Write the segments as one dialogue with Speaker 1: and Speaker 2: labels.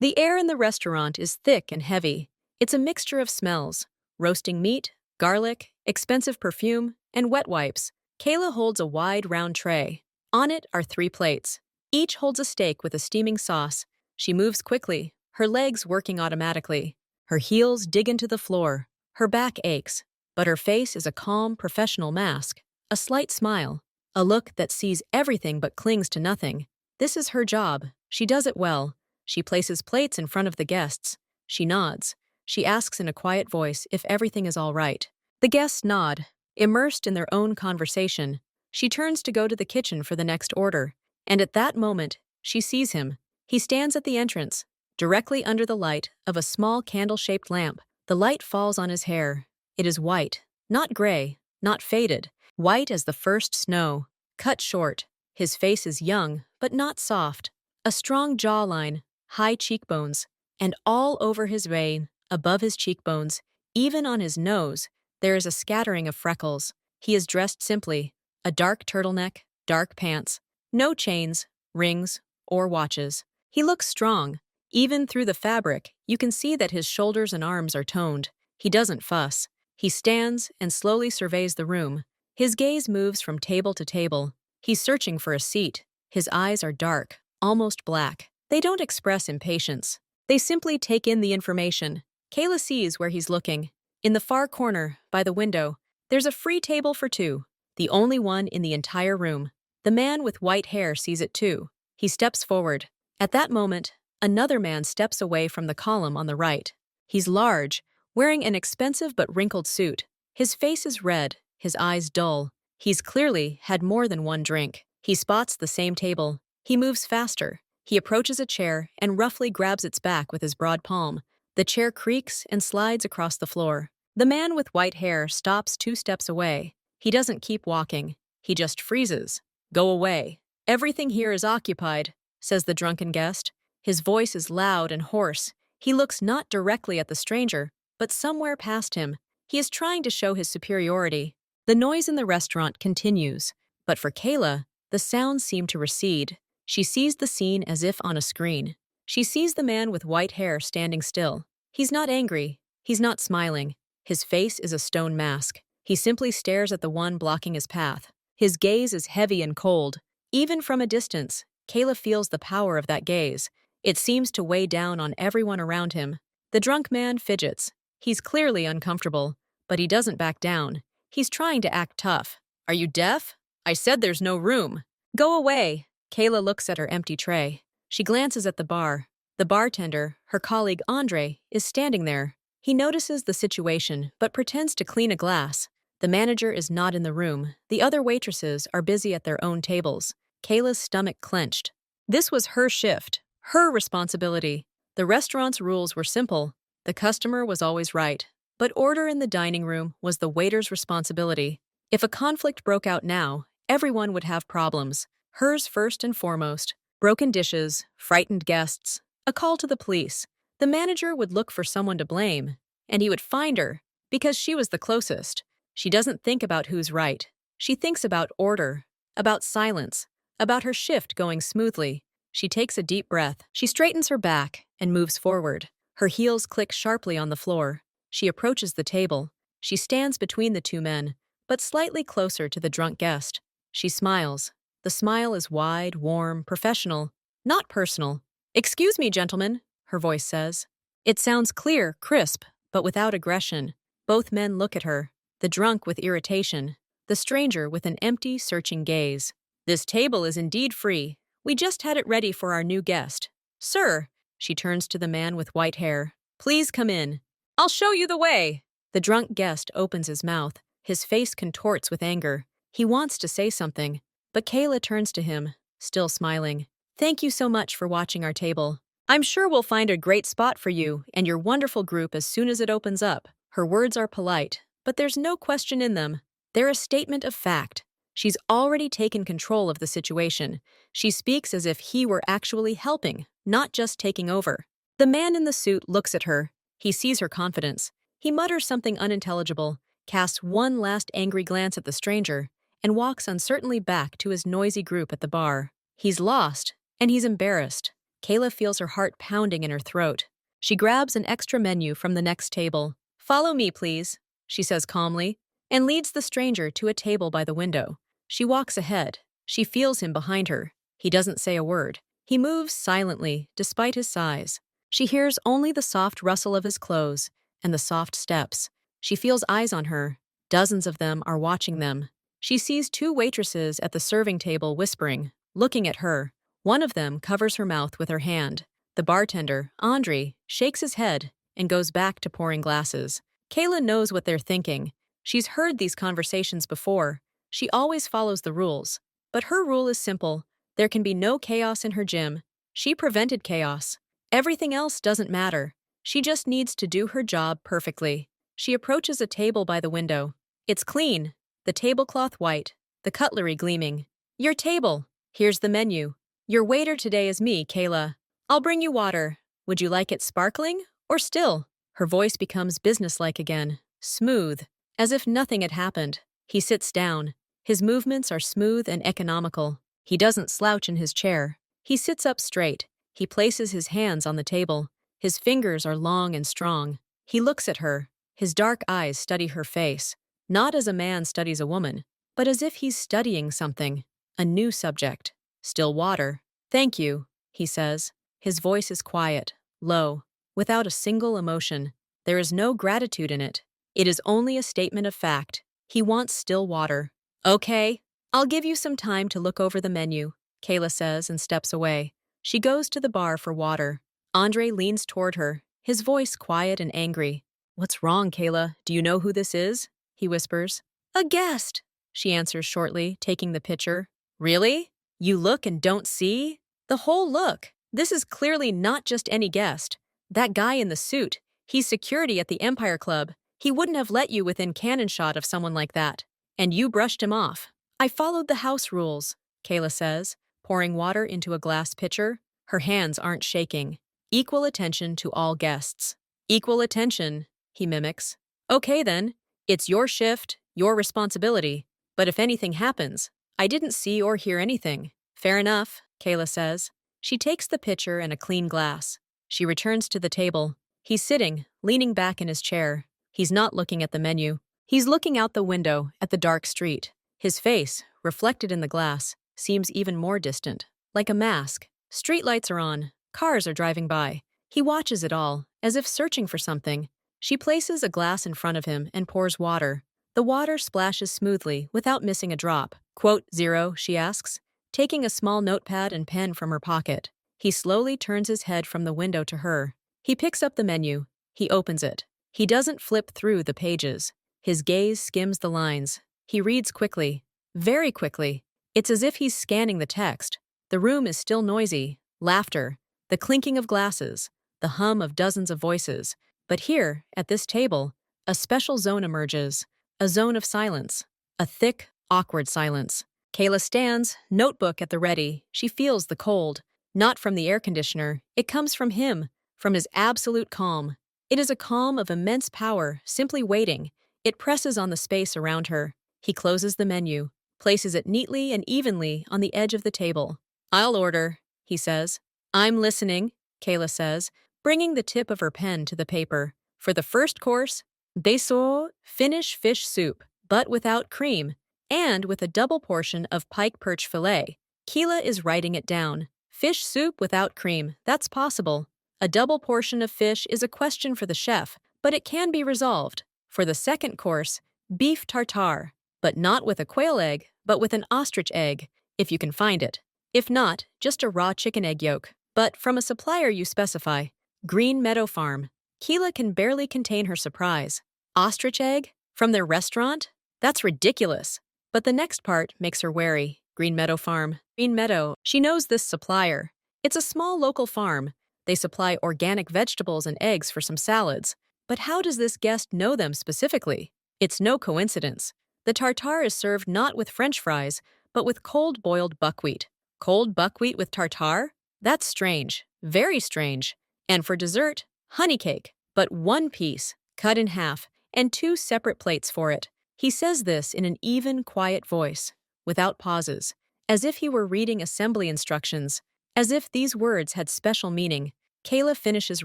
Speaker 1: The air in the restaurant is thick and heavy. It's a mixture of smells: roasting meat, garlic, expensive perfume, and wet wipes. Kayla holds a wide, round tray. On it are 3 plates. Each holds a steak with a steaming sauce. She moves quickly, her legs working automatically. Her heels dig into the floor. Her back aches, but her face is a calm, professional mask. A slight smile. A look that sees everything but clings to nothing. This is her job. She does it well. She places plates in front of the guests. She nods. She asks in a quiet voice if everything is all right. The guests nod, immersed in their own conversation. She turns to go to the kitchen for the next order, and at that moment, she sees him. He stands at the entrance, directly under the light of a small candle-shaped lamp. The light falls on his hair. It is white, not gray, not faded, white as the first snow, cut short. His face is young, but not soft. A strong jawline, high cheekbones, and all over his vein, above his cheekbones, even on his nose, there is a scattering of freckles. He is dressed simply: a dark turtleneck, dark pants, no chains, rings, or watches. He looks strong. Even through the fabric, you can see that his shoulders and arms are toned. He doesn't fuss. He stands and slowly surveys the room. His gaze moves from table to table. He's searching for a seat. His eyes are dark, almost black. They don't express impatience. They simply take in the information. Kayla sees where he's looking. In the far corner, by the window, there's a free table for 2, the only one in the entire room. The man with white hair sees it too. He steps forward. At that moment, another man steps away from the column on the right. He's large, wearing an expensive but wrinkled suit. His face is red, his eyes dull. He's clearly had more than one drink. He spots the same table. He moves faster. He approaches a chair and roughly grabs its back with his broad palm. The chair creaks and slides across the floor. The man with white hair stops 2 steps away. He doesn't keep walking. He just freezes. "Go away. Everything here is occupied," says the drunken guest. His voice is loud and hoarse. He looks not directly at the stranger, but somewhere past him. He is trying to show his superiority. The noise in the restaurant continues, but for Kayla, the sounds seem to recede. She sees the scene as if on a screen. She sees the man with white hair standing still. He's not angry. He's not smiling. His face is a stone mask. He simply stares at the one blocking his path. His gaze is heavy and cold. Even from a distance, Kayla feels the power of that gaze. It seems to weigh down on everyone around him. The drunk man fidgets. He's clearly uncomfortable, but he doesn't back down. He's trying to act tough. "Are you deaf? I said there's no room." "Go away." Kayla looks at her empty tray. She glances at the bar. The bartender, her colleague Andre, is standing there. He notices the situation, but pretends to clean a glass. The manager is not in the room. The other waitresses are busy at their own tables. Kayla's stomach clenched. This was her shift, her responsibility. The restaurant's rules were simple. The customer was always right. But order in the dining room was the waiter's responsibility. If a conflict broke out now, everyone would have problems. Hers first and foremost. Broken dishes, frightened guests, a call to the police. The manager would look for someone to blame, and he would find her, because she was the closest. She doesn't think about who's right. She thinks about order, about silence, about her shift going smoothly. She takes a deep breath. She straightens her back and moves forward. Her heels click sharply on the floor. She approaches the table. She stands between the 2 men, but slightly closer to the drunk guest. She smiles. The smile is wide, warm, professional, not personal. "Excuse me, gentlemen," her voice says. It sounds clear, crisp, but without aggression. Both men look at her, the drunk with irritation, the stranger with an empty, searching gaze. "This table is indeed free. We just had it ready for our new guest. Sir," she turns to the man with white hair, "please come in. I'll show you the way." The drunk guest opens his mouth. His face contorts with anger. He wants to say something, but Kayla turns to him, still smiling. "Thank you so much for watching our table. I'm sure we'll find a great spot for you and your wonderful group as soon as it opens up." Her words are polite, but there's no question in them. They're a statement of fact. She's already taken control of the situation. She speaks as if he were actually helping, not just taking over. The man in the suit looks at her. He sees her confidence. He mutters something unintelligible, casts one last angry glance at the stranger, and walks uncertainly back to his noisy group at the bar. He's lost, and he's embarrassed. Kayla feels her heart pounding in her throat. She grabs an extra menu from the next table. "Follow me, please," she says calmly, and leads the stranger to a table by the window. She walks ahead. She feels him behind her. He doesn't say a word. He moves silently, despite his size. She hears only the soft rustle of his clothes and the soft steps. She feels eyes on her. Dozens of them are watching them. She sees two waitresses at the serving table whispering, looking at her. One of them covers her mouth with her hand. The bartender, Andre, shakes his head and goes back to pouring glasses. Kayla knows what they're thinking. She's heard these conversations before. She always follows the rules. But her rule is simple. There can be no chaos in her gym. She prevented chaos. Everything else doesn't matter. She just needs to do her job perfectly. She approaches a table by the window. It's clean, the tablecloth white, the cutlery gleaming. "Your table. Here's the menu. Your waiter today is me, Kayla. I'll bring you water. Would you like it sparkling or still?" Her voice becomes businesslike again, smooth, as if nothing had happened. He sits down. His movements are smooth and economical. He doesn't slouch in his chair. He sits up straight. He places his hands on the table. His fingers are long and strong. He looks at her. His dark eyes study her face, not as a man studies a woman, but as if he's studying something, a new subject. "Still water." "Thank you," he says. His voice is quiet, low, without a single emotion. There is no gratitude in it. It is only a statement of fact. He wants still water. "Okay, I'll give you some time to look over the menu," Kayla says and steps away. She goes to the bar for water. Andre leans toward her, his voice quiet and angry. "What's wrong, Kayla? Do you know who this is?" he whispers. "A guest," she answers shortly, taking the pitcher. "Really? You look and don't see?" "The whole look. This is clearly not just any guest. That guy in the suit, he's security at the Empire Club. He wouldn't have let you within cannon shot of someone like that. And you brushed him off." "I followed the house rules," Kayla says, pouring water into a glass pitcher. Her hands aren't shaking. "Equal attention to all guests." "Equal attention," he mimics. "Okay then. It's your shift, your responsibility. But if anything happens, I didn't see or hear anything." "Fair enough," Kayla says. She takes the pitcher and a clean glass. She returns to the table. He's sitting, leaning back in his chair. He's not looking at the menu. He's looking out the window at the dark street. His face, reflected in the glass, seems even more distant, like a mask. Streetlights are on. Cars are driving by. He watches it all, as if searching for something. She places a glass in front of him and pours water. The water splashes smoothly, without missing a drop. "Quote zero," she asks, taking a small notepad and pen from her pocket. He slowly turns his head from the window to her. He picks up the menu. He opens it. He doesn't flip through the pages. His gaze skims the lines. He reads quickly, very quickly. It's as if he's scanning the text. The room is still noisy. Laughter, the clinking of glasses, the hum of dozens of voices. But here, at this table, a special zone emerges. A zone of silence. A thick, awkward silence. Kayla stands, notebook at the ready. She feels the cold. Not from the air conditioner. It comes from him, from his absolute calm. It is a calm of immense power, simply waiting. It presses on the space around her. He closes the menu, places it neatly and evenly on the edge of the table. "I'll order," he says. "I'm listening," Kayla says, bringing the tip of her pen to the paper. "For the first course, beso Finnish fish soup, but without cream, and with a double portion of pike perch fillet." Kayla is writing it down. Fish soup without cream, that's possible. A double portion of fish is a question for the chef, but it can be resolved. For the second course, beef tartare, but not with a quail egg, but with an ostrich egg, if you can find it. If not, just a raw chicken egg yolk, but from a supplier you specify. Green Meadow Farm. Kayla can barely contain her surprise. Ostrich egg? From their restaurant? That's ridiculous. But the next part makes her wary. Green Meadow Farm. Green Meadow. She knows this supplier. It's a small local farm. They supply organic vegetables and eggs for some salads. But how does this guest know them specifically? It's no coincidence. The tartare is served not with French fries, but with cold boiled buckwheat. Cold buckwheat with tartare? That's strange. Very strange. And for dessert, honey cake, but one piece, cut in half, and two separate plates for it. He says this in an even, quiet voice, without pauses, as if he were reading assembly instructions. As if these words had special meaning, Kayla finishes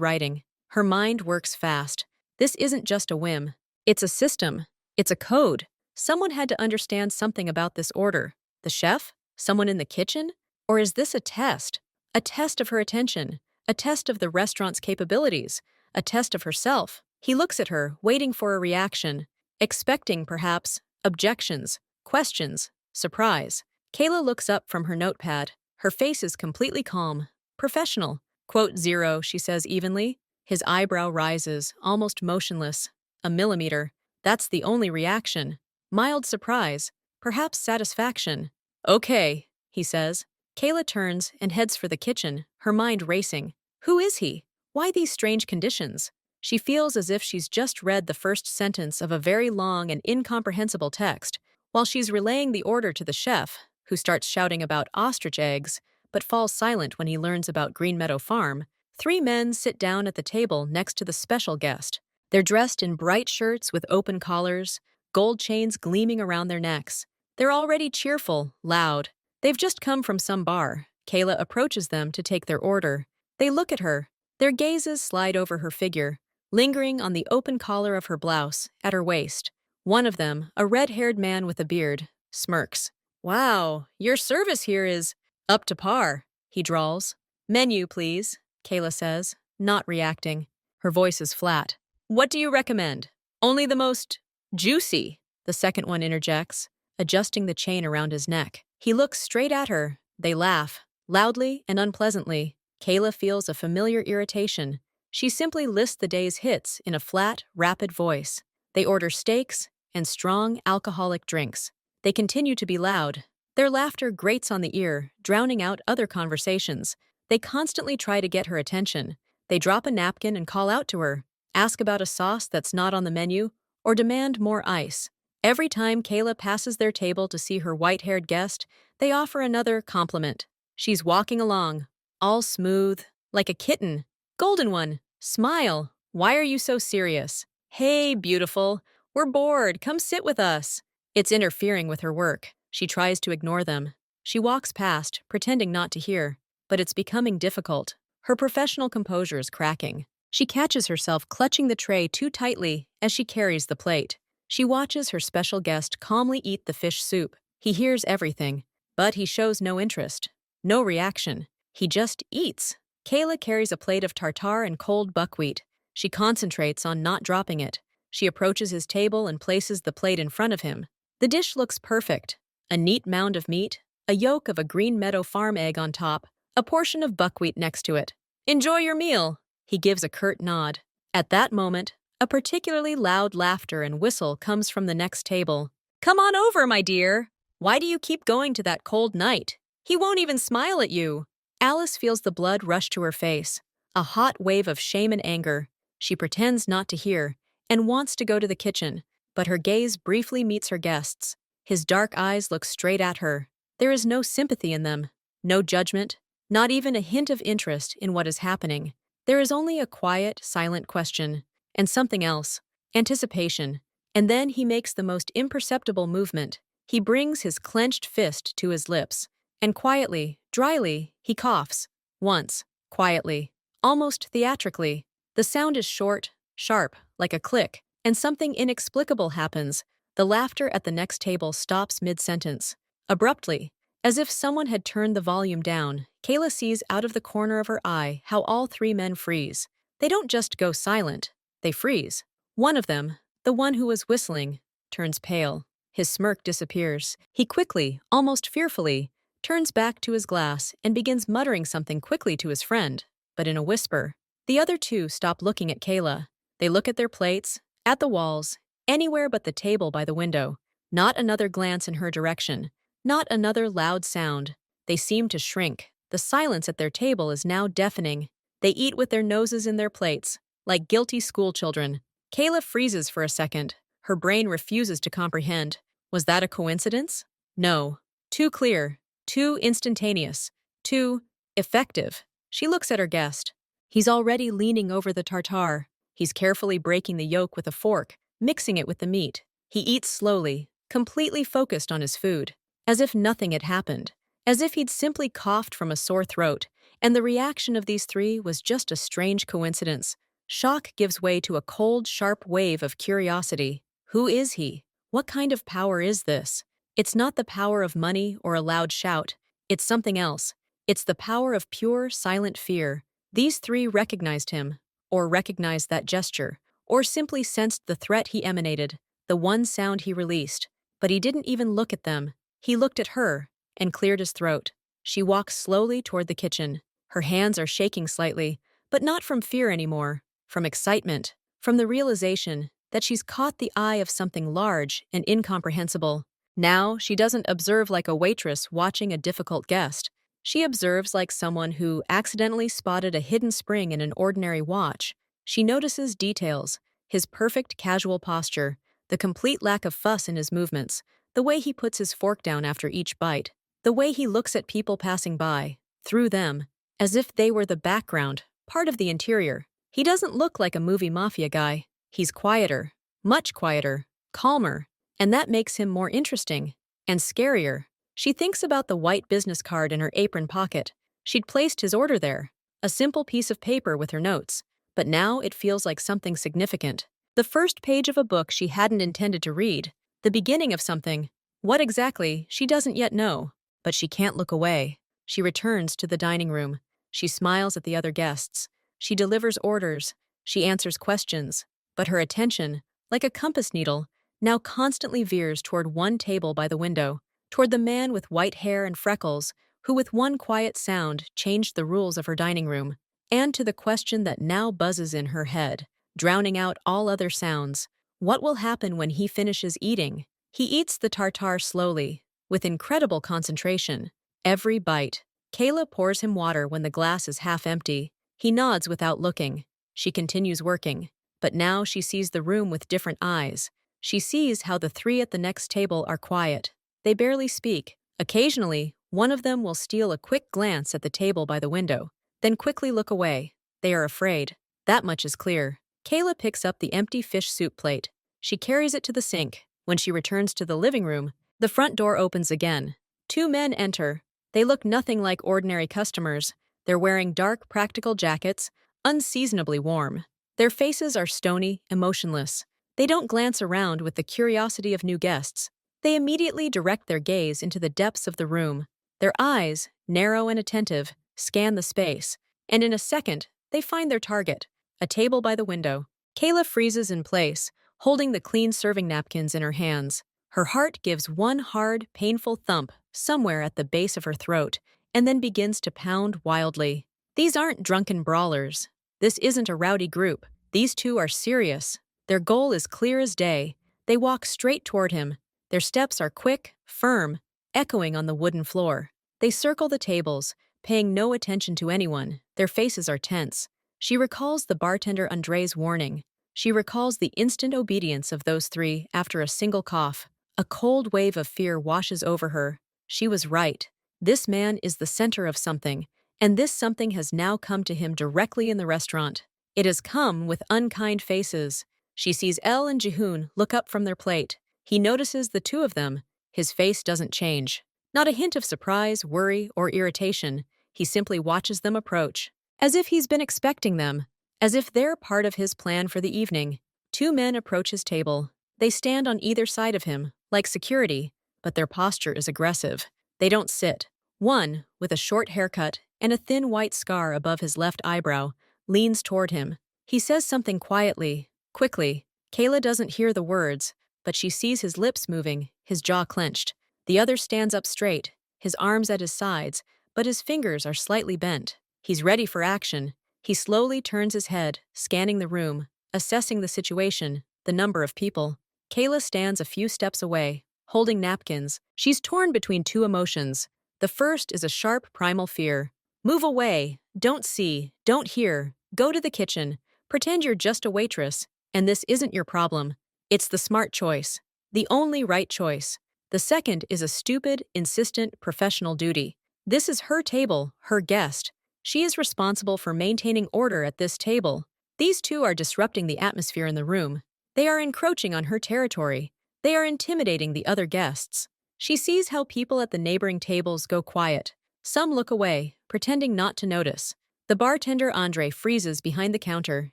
Speaker 1: writing. Her mind works fast. This isn't just a whim. It's a system. It's a code. Someone had to understand something about this order. The chef? Someone in the kitchen? Or is this a test? A test of her attention. A test of the restaurant's capabilities. A test of herself. He looks at her, waiting for a reaction. Expecting, perhaps, objections, questions, surprise. Kayla looks up from her notepad. Her face is completely calm. Professional. Quote 0, she says evenly. His eyebrow rises, almost motionless. A millimeter. That's the only reaction. Mild surprise. Perhaps satisfaction. Okay, he says. Kayla turns and heads for the kitchen, her mind racing. Who is he? Why these strange conditions? She feels as if she's just read the first sentence of a very long and incomprehensible text, while she's relaying the order to the chef, who starts shouting about ostrich eggs, but falls silent when he learns about Green Meadow Farm. 3 men sit down at the table next to the special guest. They're dressed in bright shirts with open collars, gold chains gleaming around their necks. They're already cheerful, loud. They've just come from some bar. Kayla approaches them to take their order. They look at her. Their gazes slide over her figure, lingering on the open collar of her blouse, at her waist. One of them, a red-haired man with a beard, smirks. Wow, your service here is up to par, he drawls. Menu, please, Kayla says, not reacting. Her voice is flat. What do you recommend? Only the most juicy, the second one interjects, adjusting the chain around his neck. He looks straight at her. They laugh, loudly and unpleasantly. Kayla feels a familiar irritation. She simply lists the day's hits in a flat, rapid voice. They order steaks and strong, alcoholic drinks. They continue to be loud. Their laughter grates on the ear, drowning out other conversations. They constantly try to get her attention. They drop a napkin and call out to her, ask about a sauce that's not on the menu, or demand more ice. Every time Kayla passes their table to see her white-haired guest, they offer another compliment. She's walking along, all smooth, like a kitten. Golden one, smile. Why are you so serious? Hey, beautiful. We're bored. Come sit with us. It's interfering with her work. She tries to ignore them. She walks past, pretending not to hear. But it's becoming difficult. Her professional composure is cracking. She catches herself clutching the tray too tightly as she carries the plate. She watches her special guest calmly eat the fish soup. He hears everything, but he shows no interest, no reaction. He just eats. Kayla carries a plate of tartare and cold buckwheat. She concentrates on not dropping it. She approaches his table and places the plate in front of him. The dish looks perfect. A neat mound of meat, a yolk of a Green Meadow Farm egg on top, a portion of buckwheat next to it. Enjoy your meal. He gives a curt nod. At that moment, a particularly loud laughter and whistle comes from the next table. Come on over, my dear. Why do you keep going to that cold night? He won't even smile at you. Alice feels the blood rush to her face, a hot wave of shame and anger. She pretends not to hear and wants to go to the kitchen, but her gaze briefly meets her guest's. His dark eyes look straight at her. There is no sympathy in them, no judgment, not even a hint of interest in what is happening. There is only a quiet, silent question, and something else, anticipation. And then he makes the most imperceptible movement. He brings his clenched fist to his lips, and quietly, dryly, he coughs. Once, quietly, almost theatrically. The sound is short, sharp, like a click, and something inexplicable happens. The laughter at the next table stops mid-sentence. Abruptly, as if someone had turned the volume down, Kayla sees out of the corner of her eye how all 3 men freeze. They don't just go silent, they freeze. One of them, the one who was whistling, turns pale. His smirk disappears. He quickly, almost fearfully, turns back to his glass and begins muttering something quickly to his friend, but in a whisper. The other 2 stop looking at Kayla. They look at their plates, at the walls, anywhere but the table by the window. Not another glance in her direction. Not another loud sound. They seem to shrink. The silence at their table is now deafening. They eat with their noses in their plates, like guilty schoolchildren. Kayla freezes for a second. Her brain refuses to comprehend. Was that a coincidence? No. Too clear. Too instantaneous. Too effective. She looks at her guest. He's already leaning over the tartare. He's carefully breaking the yolk with a fork, mixing it with the meat. He eats slowly, completely focused on his food, as if nothing had happened, as if he'd simply coughed from a sore throat, and the reaction of these three was just a strange coincidence. Shock gives way to a cold, sharp wave of curiosity. Who is he? What kind of power is this? It's not the power of money or a loud shout. It's something else. It's the power of pure, silent fear. These three recognized him, or recognized that gesture, or simply sensed the threat he emanated, the one sound he released. But he didn't even look at them. He looked at her, and cleared his throat. She walks slowly toward the kitchen. Her hands are shaking slightly, but not from fear anymore, from excitement, from the realization that she's caught the eye of something large and incomprehensible. Now, she doesn't observe like a waitress watching a difficult guest. She observes like someone who accidentally spotted a hidden spring in an ordinary watch. She notices details, his perfect casual posture, the complete lack of fuss in his movements, the way he puts his fork down after each bite, the way he looks at people passing by, through them, as if they were the background, part of the interior. He doesn't look like a movie mafia guy. He's quieter, much quieter, calmer, and that makes him more interesting and scarier. She thinks about the white business card in her apron pocket. She'd placed his order there, a simple piece of paper with her notes, but now it feels like something significant. The first page of a book she hadn't intended to read, the beginning of something. What exactly, she doesn't yet know, but she can't look away. She returns to the dining room. She smiles at the other guests. She delivers orders. She answers questions. But her attention, like a compass needle, now constantly veers toward one table by the window, toward the man with white hair and freckles, who with one quiet sound changed the rules of her dining room, and to the question that now buzzes in her head, drowning out all other sounds. What will happen when he finishes eating? He eats the tartare slowly, with incredible concentration. Every bite. Kayla pours him water when the glass is half empty. He nods without looking. She continues working. But now she sees the room with different eyes. She sees how the three at the next table are quiet. They barely speak. Occasionally, one of them will steal a quick glance at the table by the window, then quickly look away. They are afraid. That much is clear. Kayla picks up the empty fish soup plate. She carries it to the sink. When she returns to the living room, the front door opens again. Two men enter. They look nothing like ordinary customers. They're wearing dark, practical jackets, unseasonably warm. Their faces are stony, emotionless. They don't glance around with the curiosity of new guests. They immediately direct their gaze into the depths of the room. Their eyes, narrow and attentive, scan the space, and in a second, they find their target, a table by the window. Kayla freezes in place, holding the clean serving napkins in her hands. Her heart gives one hard, painful thump somewhere at the base of her throat, and then begins to pound wildly. These aren't drunken brawlers. This isn't a rowdy group. These two are serious. Their goal is clear as day. They walk straight toward him. Their steps are quick, firm, echoing on the wooden floor. They circle the tables, paying no attention to anyone. Their faces are tense. She recalls the bartender Andre's warning. She recalls the instant obedience of those three after a single cough. A cold wave of fear washes over her. She was right. This man is the center of something, and this something has now come to him directly in the restaurant. It has come with unkind faces. She sees Elle and Jihoon look up from their plate. He notices the two of them. His face doesn't change. Not a hint of surprise, worry, or irritation. He simply watches them approach, as if he's been expecting them, as if they're part of his plan for the evening. Two men approach his table. They stand on either side of him, like security, but their posture is aggressive. They don't sit. One, with a short haircut and a thin white scar above his left eyebrow, leans toward him. He says something quietly, quickly. Kayla doesn't hear the words, but she sees his lips moving, his jaw clenched. The other stands up straight, his arms at his sides, but his fingers are slightly bent. He's ready for action. He slowly turns his head, scanning the room, assessing the situation, the number of people. Kayla stands a few steps away, holding napkins. She's torn between two emotions. The first is a sharp, primal fear. Move away. Don't see. Don't hear. Go to the kitchen. Pretend you're just a waitress, and this isn't your problem. It's the smart choice. The only right choice. The second is a stupid, insistent, professional duty. This is her table, her guest. She is responsible for maintaining order at this table. These two are disrupting the atmosphere in the room. They are encroaching on her territory. They are intimidating the other guests. She sees how people at the neighboring tables go quiet. Some look away, pretending not to notice. The bartender Andre freezes behind the counter,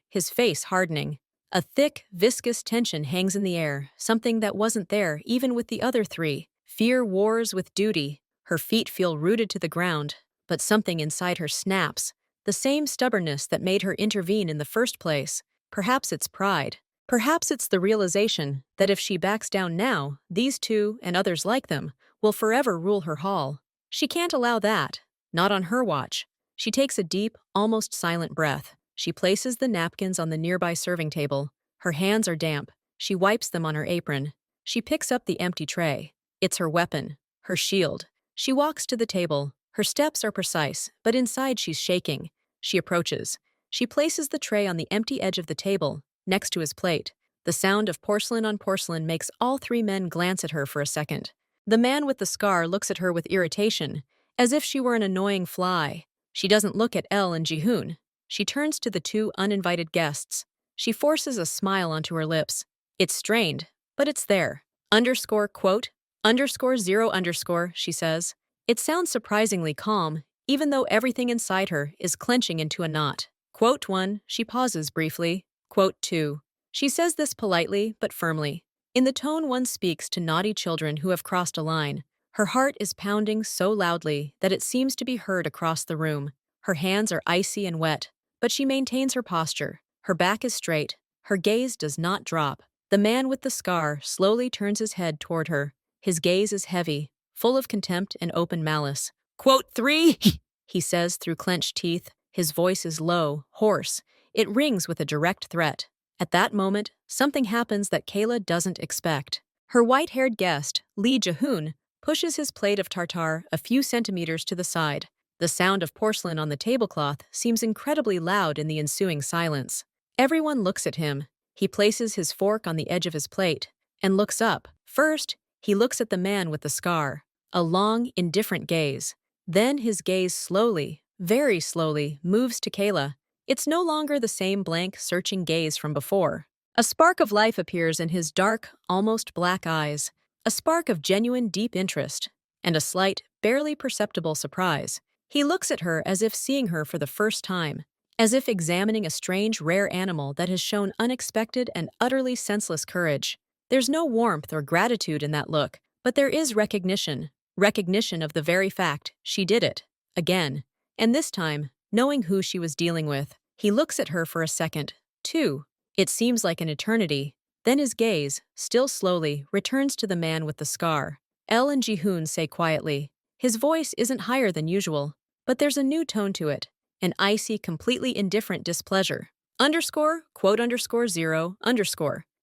Speaker 1: his face hardening. A thick, viscous tension hangs in the air, something that wasn't there even with the other three. Fear wars with duty. Her feet feel rooted to the ground, but something inside her snaps. The same stubbornness that made her intervene in the first place. Perhaps it's pride. Perhaps it's the realization that if she backs down now, these two, and others like them, will forever rule her hall. She can't allow that. Not on her watch. She takes a deep, almost silent breath. She places the napkins on the nearby serving table. Her hands are damp. She wipes them on her apron. She picks up the empty tray. It's her weapon, her shield. She walks to the table. Her steps are precise, but inside she's shaking. She approaches. She places the tray on the empty edge of the table, next to his plate. The sound of porcelain on porcelain makes all three men glance at her for a second. The man with the scar looks at her with irritation, as if she were an annoying fly. She doesn't look at Elle and Jihoon. She turns to the two uninvited guests. She forces a smile onto her lips. It's strained, but it's there. Quote, _0 she says. It sounds surprisingly calm, even though everything inside her is clenching into a knot. Quote 1, she pauses briefly. Quote 2. She says this politely but firmly, in the tone one speaks to naughty children who have crossed a line. Her heart is pounding so loudly that it seems to be heard across the room. Her hands are icy and wet, but she maintains her posture. Her back is straight. Her gaze does not drop. The man with the scar slowly turns his head toward her. His gaze is heavy, full of contempt and open malice. Quote 3, he says through clenched teeth. His voice is low, hoarse. It rings with a direct threat. At that moment, something happens that Kayla doesn't expect. Her white-haired guest, Lee Jihoon, pushes his plate of tartare a few centimeters to the side. The sound of porcelain on the tablecloth seems incredibly loud in the ensuing silence. Everyone looks at him. He places his fork on the edge of his plate and looks up. First, he looks at the man with the scar, a long, indifferent gaze. Then his gaze slowly, very slowly, moves to Kayla. It's no longer the same blank, searching gaze from before. A spark of life appears in his dark, almost black eyes, a spark of genuine, deep interest, and a slight, barely perceptible surprise. He looks at her as if seeing her for the first time, as if examining a strange, rare animal that has shown unexpected and utterly senseless courage. There's no warmth or gratitude in that look, but there is recognition of the very fact she did it, again. And this time, knowing who she was dealing with, he looks at her for a second, too. It seems like an eternity. Then his gaze, still slowly, returns to the man with the scar. Elle and Jihoon say quietly. His voice isn't higher than usual, but there's a new tone to it, an icy, completely indifferent displeasure. _0_.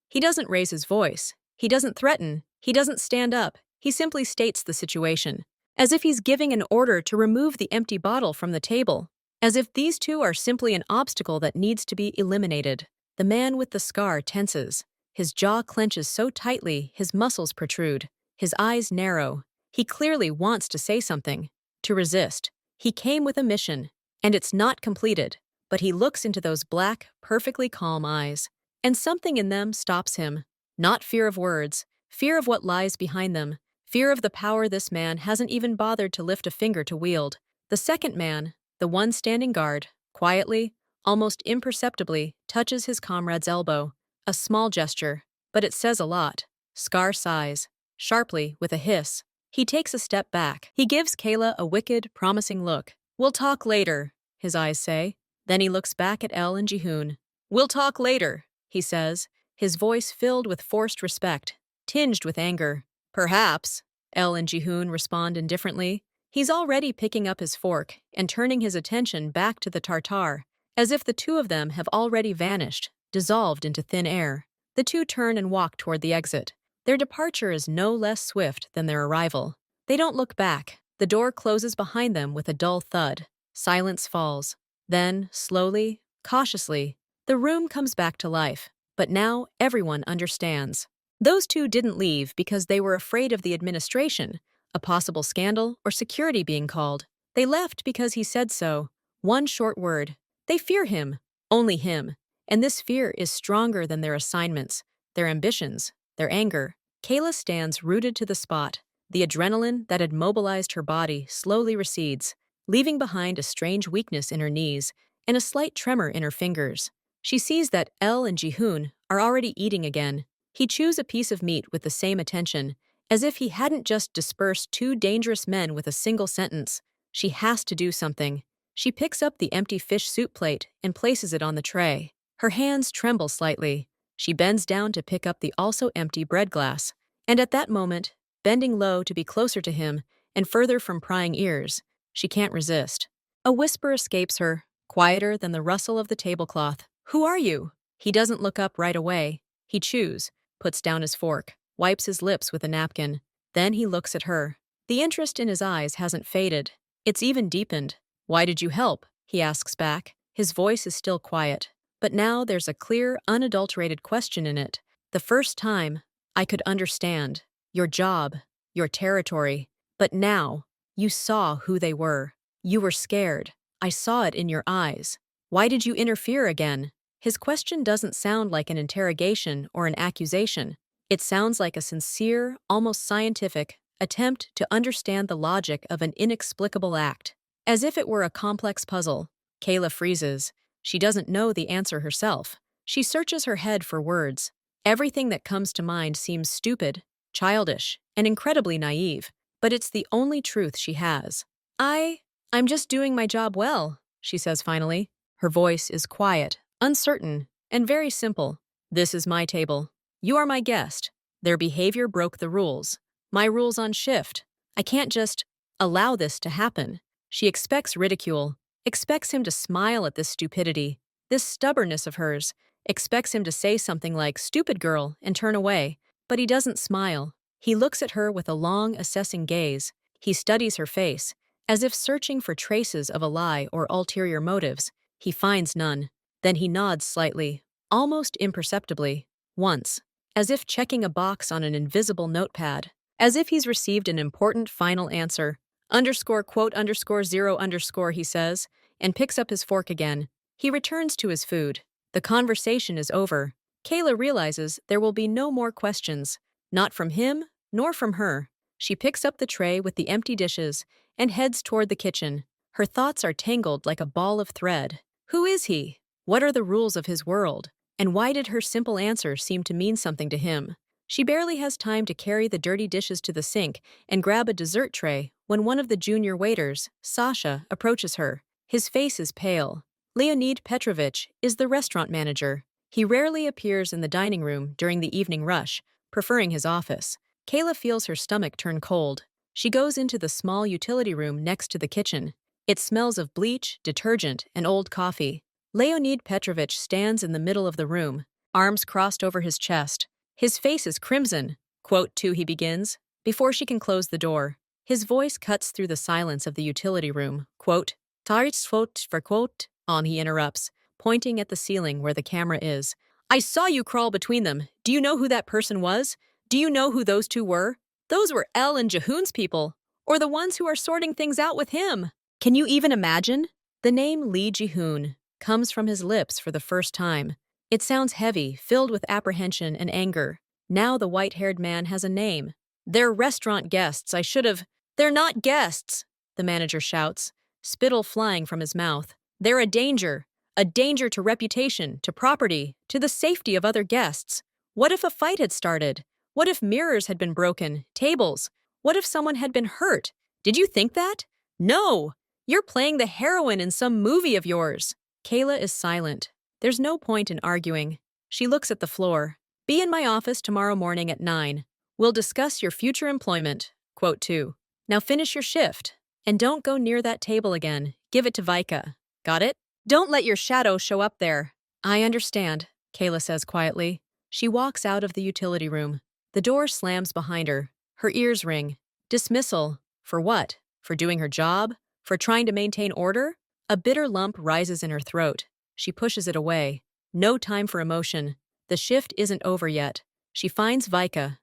Speaker 1: He doesn't raise his voice. He doesn't threaten. He doesn't stand up. He simply states the situation, as if he's giving an order to remove the empty bottle from the table, as if these two are simply an obstacle that needs to be eliminated. The man with the scar tenses. His jaw clenches so tightly his muscles protrude. His eyes narrow. He clearly wants to say something, to resist. He came with a mission, and it's not completed, but he looks into those black, perfectly calm eyes, and something in them stops him. Not fear of words, fear of what lies behind them, fear of the power this man hasn't even bothered to lift a finger to wield. The second man, the one standing guard, quietly, almost imperceptibly, touches his comrade's elbow. A small gesture, but it says a lot. Scar sighs, sharply, with a hiss. He takes a step back. He gives Kayla a wicked, promising look. We'll talk later, his eyes say. Then he looks back at Elle and Jihoon. We'll talk later, he says, his voice filled with forced respect, tinged with anger. Perhaps, Elle and Jihoon respond indifferently. He's already picking up his fork and turning his attention back to the tartare, as if the two of them have already vanished, dissolved into thin air. The two turn and walk toward the exit. Their departure is no less swift than their arrival. They don't look back. The door closes behind them with a dull thud. Silence falls. Then, slowly, cautiously, the room comes back to life. But now everyone understands. Those two didn't leave because they were afraid of the administration, a possible scandal, or security being called. They left because he said so. One short word. They fear him. Only him. And this fear is stronger than their assignments, their ambitions, their anger. Kayla stands rooted to the spot. The adrenaline that had mobilized her body slowly recedes, leaving behind a strange weakness in her knees and a slight tremor in her fingers. She sees that Elle and Jihoon are already eating again. He chews a piece of meat with the same attention, as if he hadn't just dispersed two dangerous men with a single sentence. She has to do something. She picks up the empty fish soup plate and places it on the tray. Her hands tremble slightly. She bends down to pick up the also empty bread glass, and at that moment, bending low to be closer to him and further from prying ears, she can't resist. A whisper escapes her, quieter than the rustle of the tablecloth. "Who are you?" He doesn't look up right away. He chews, puts down his fork, wipes his lips with a napkin. Then he looks at her. The interest in his eyes hasn't faded. It's even deepened. "Why did you help?" he asks back. His voice is still quiet, but now there's a clear, unadulterated question in it. "The first time, I could understand. Your job, your territory. But now, you saw who they were. You were scared. I saw it in your eyes. Why did you interfere again?" His question doesn't sound like an interrogation or an accusation. It sounds like a sincere, almost scientific, attempt to understand the logic of an inexplicable act. As if it were a complex puzzle, Kayla freezes. She doesn't know the answer herself. She searches her head for words. Everything that comes to mind seems stupid, childish, and incredibly naive, but it's the only truth she has. I'm just doing my job well," she says finally. Her voice is quiet, uncertain, and very simple. "This is my table. You are my guest. Their behavior broke the rules. My rules on shift. I can't just allow this to happen." She expects ridicule, expects him to smile at this stupidity, this stubbornness of hers, expects him to say something like, "Stupid girl," and turn away. But he doesn't smile. He looks at her with a long, assessing gaze. He studies her face, as if searching for traces of a lie or ulterior motives. He finds none. Then he nods slightly, almost imperceptibly, once, as if checking a box on an invisible notepad, as if he's received an important final answer. _quote_0_, he says, and picks up his fork again. He returns to his food. The conversation is over. Kayla realizes there will be no more questions, not from him, nor from her. She picks up the tray with the empty dishes and heads toward the kitchen. Her thoughts are tangled like a ball of thread. Who is he? What are the rules of his world? And why did her simple answer seem to mean something to him? She barely has time to carry the dirty dishes to the sink and grab a dessert tray when one of the junior waiters, Sasha, approaches her. His face is pale. Leonid Petrovich is the restaurant manager. He rarely appears in the dining room during the evening rush, preferring his office. Kayla feels her stomach turn cold. She goes into the small utility room next to the kitchen. It smells of bleach, detergent, and old coffee. Leonid Petrovich stands in the middle of the room, arms crossed over his chest. His face is crimson. "Quote 2," he begins, before she can close the door. His voice cuts through the silence of the utility room. "Quote, Tarts quote for quote," on he interrupts, pointing at the ceiling where the camera is. "I saw you crawl between them. Do you know who that person was? Do you know who those two were? Those were Elle and Jihoon's people, or the ones who are sorting things out with him. Can you even imagine?" The name Lee Jihoon comes from his lips for the first time. It sounds heavy, filled with apprehension and anger. Now the white-haired man has a name. "They're restaurant guests. I should have—" "They're not guests," the manager shouts, spittle flying from his mouth. "They're a danger to reputation, to property, to the safety of other guests. What if a fight had started? What if mirrors had been broken, tables? What if someone had been hurt? Did you think that? No! You're playing the heroine in some movie of yours." Kayla is silent. There's no point in arguing. She looks at the floor. "Be in my office tomorrow morning at 9. We'll discuss your future employment." Quote 2. "Now finish your shift. And don't go near that table again. Give it to Vika. Got it? Don't let your shadow show up there." "I understand," Kayla says quietly. She walks out of the utility room. The door slams behind her. Her ears ring. Dismissal. For what? For doing her job? For trying to maintain order? A bitter lump rises in her throat. She pushes it away. No time for emotion. The shift isn't over yet. She finds Vika,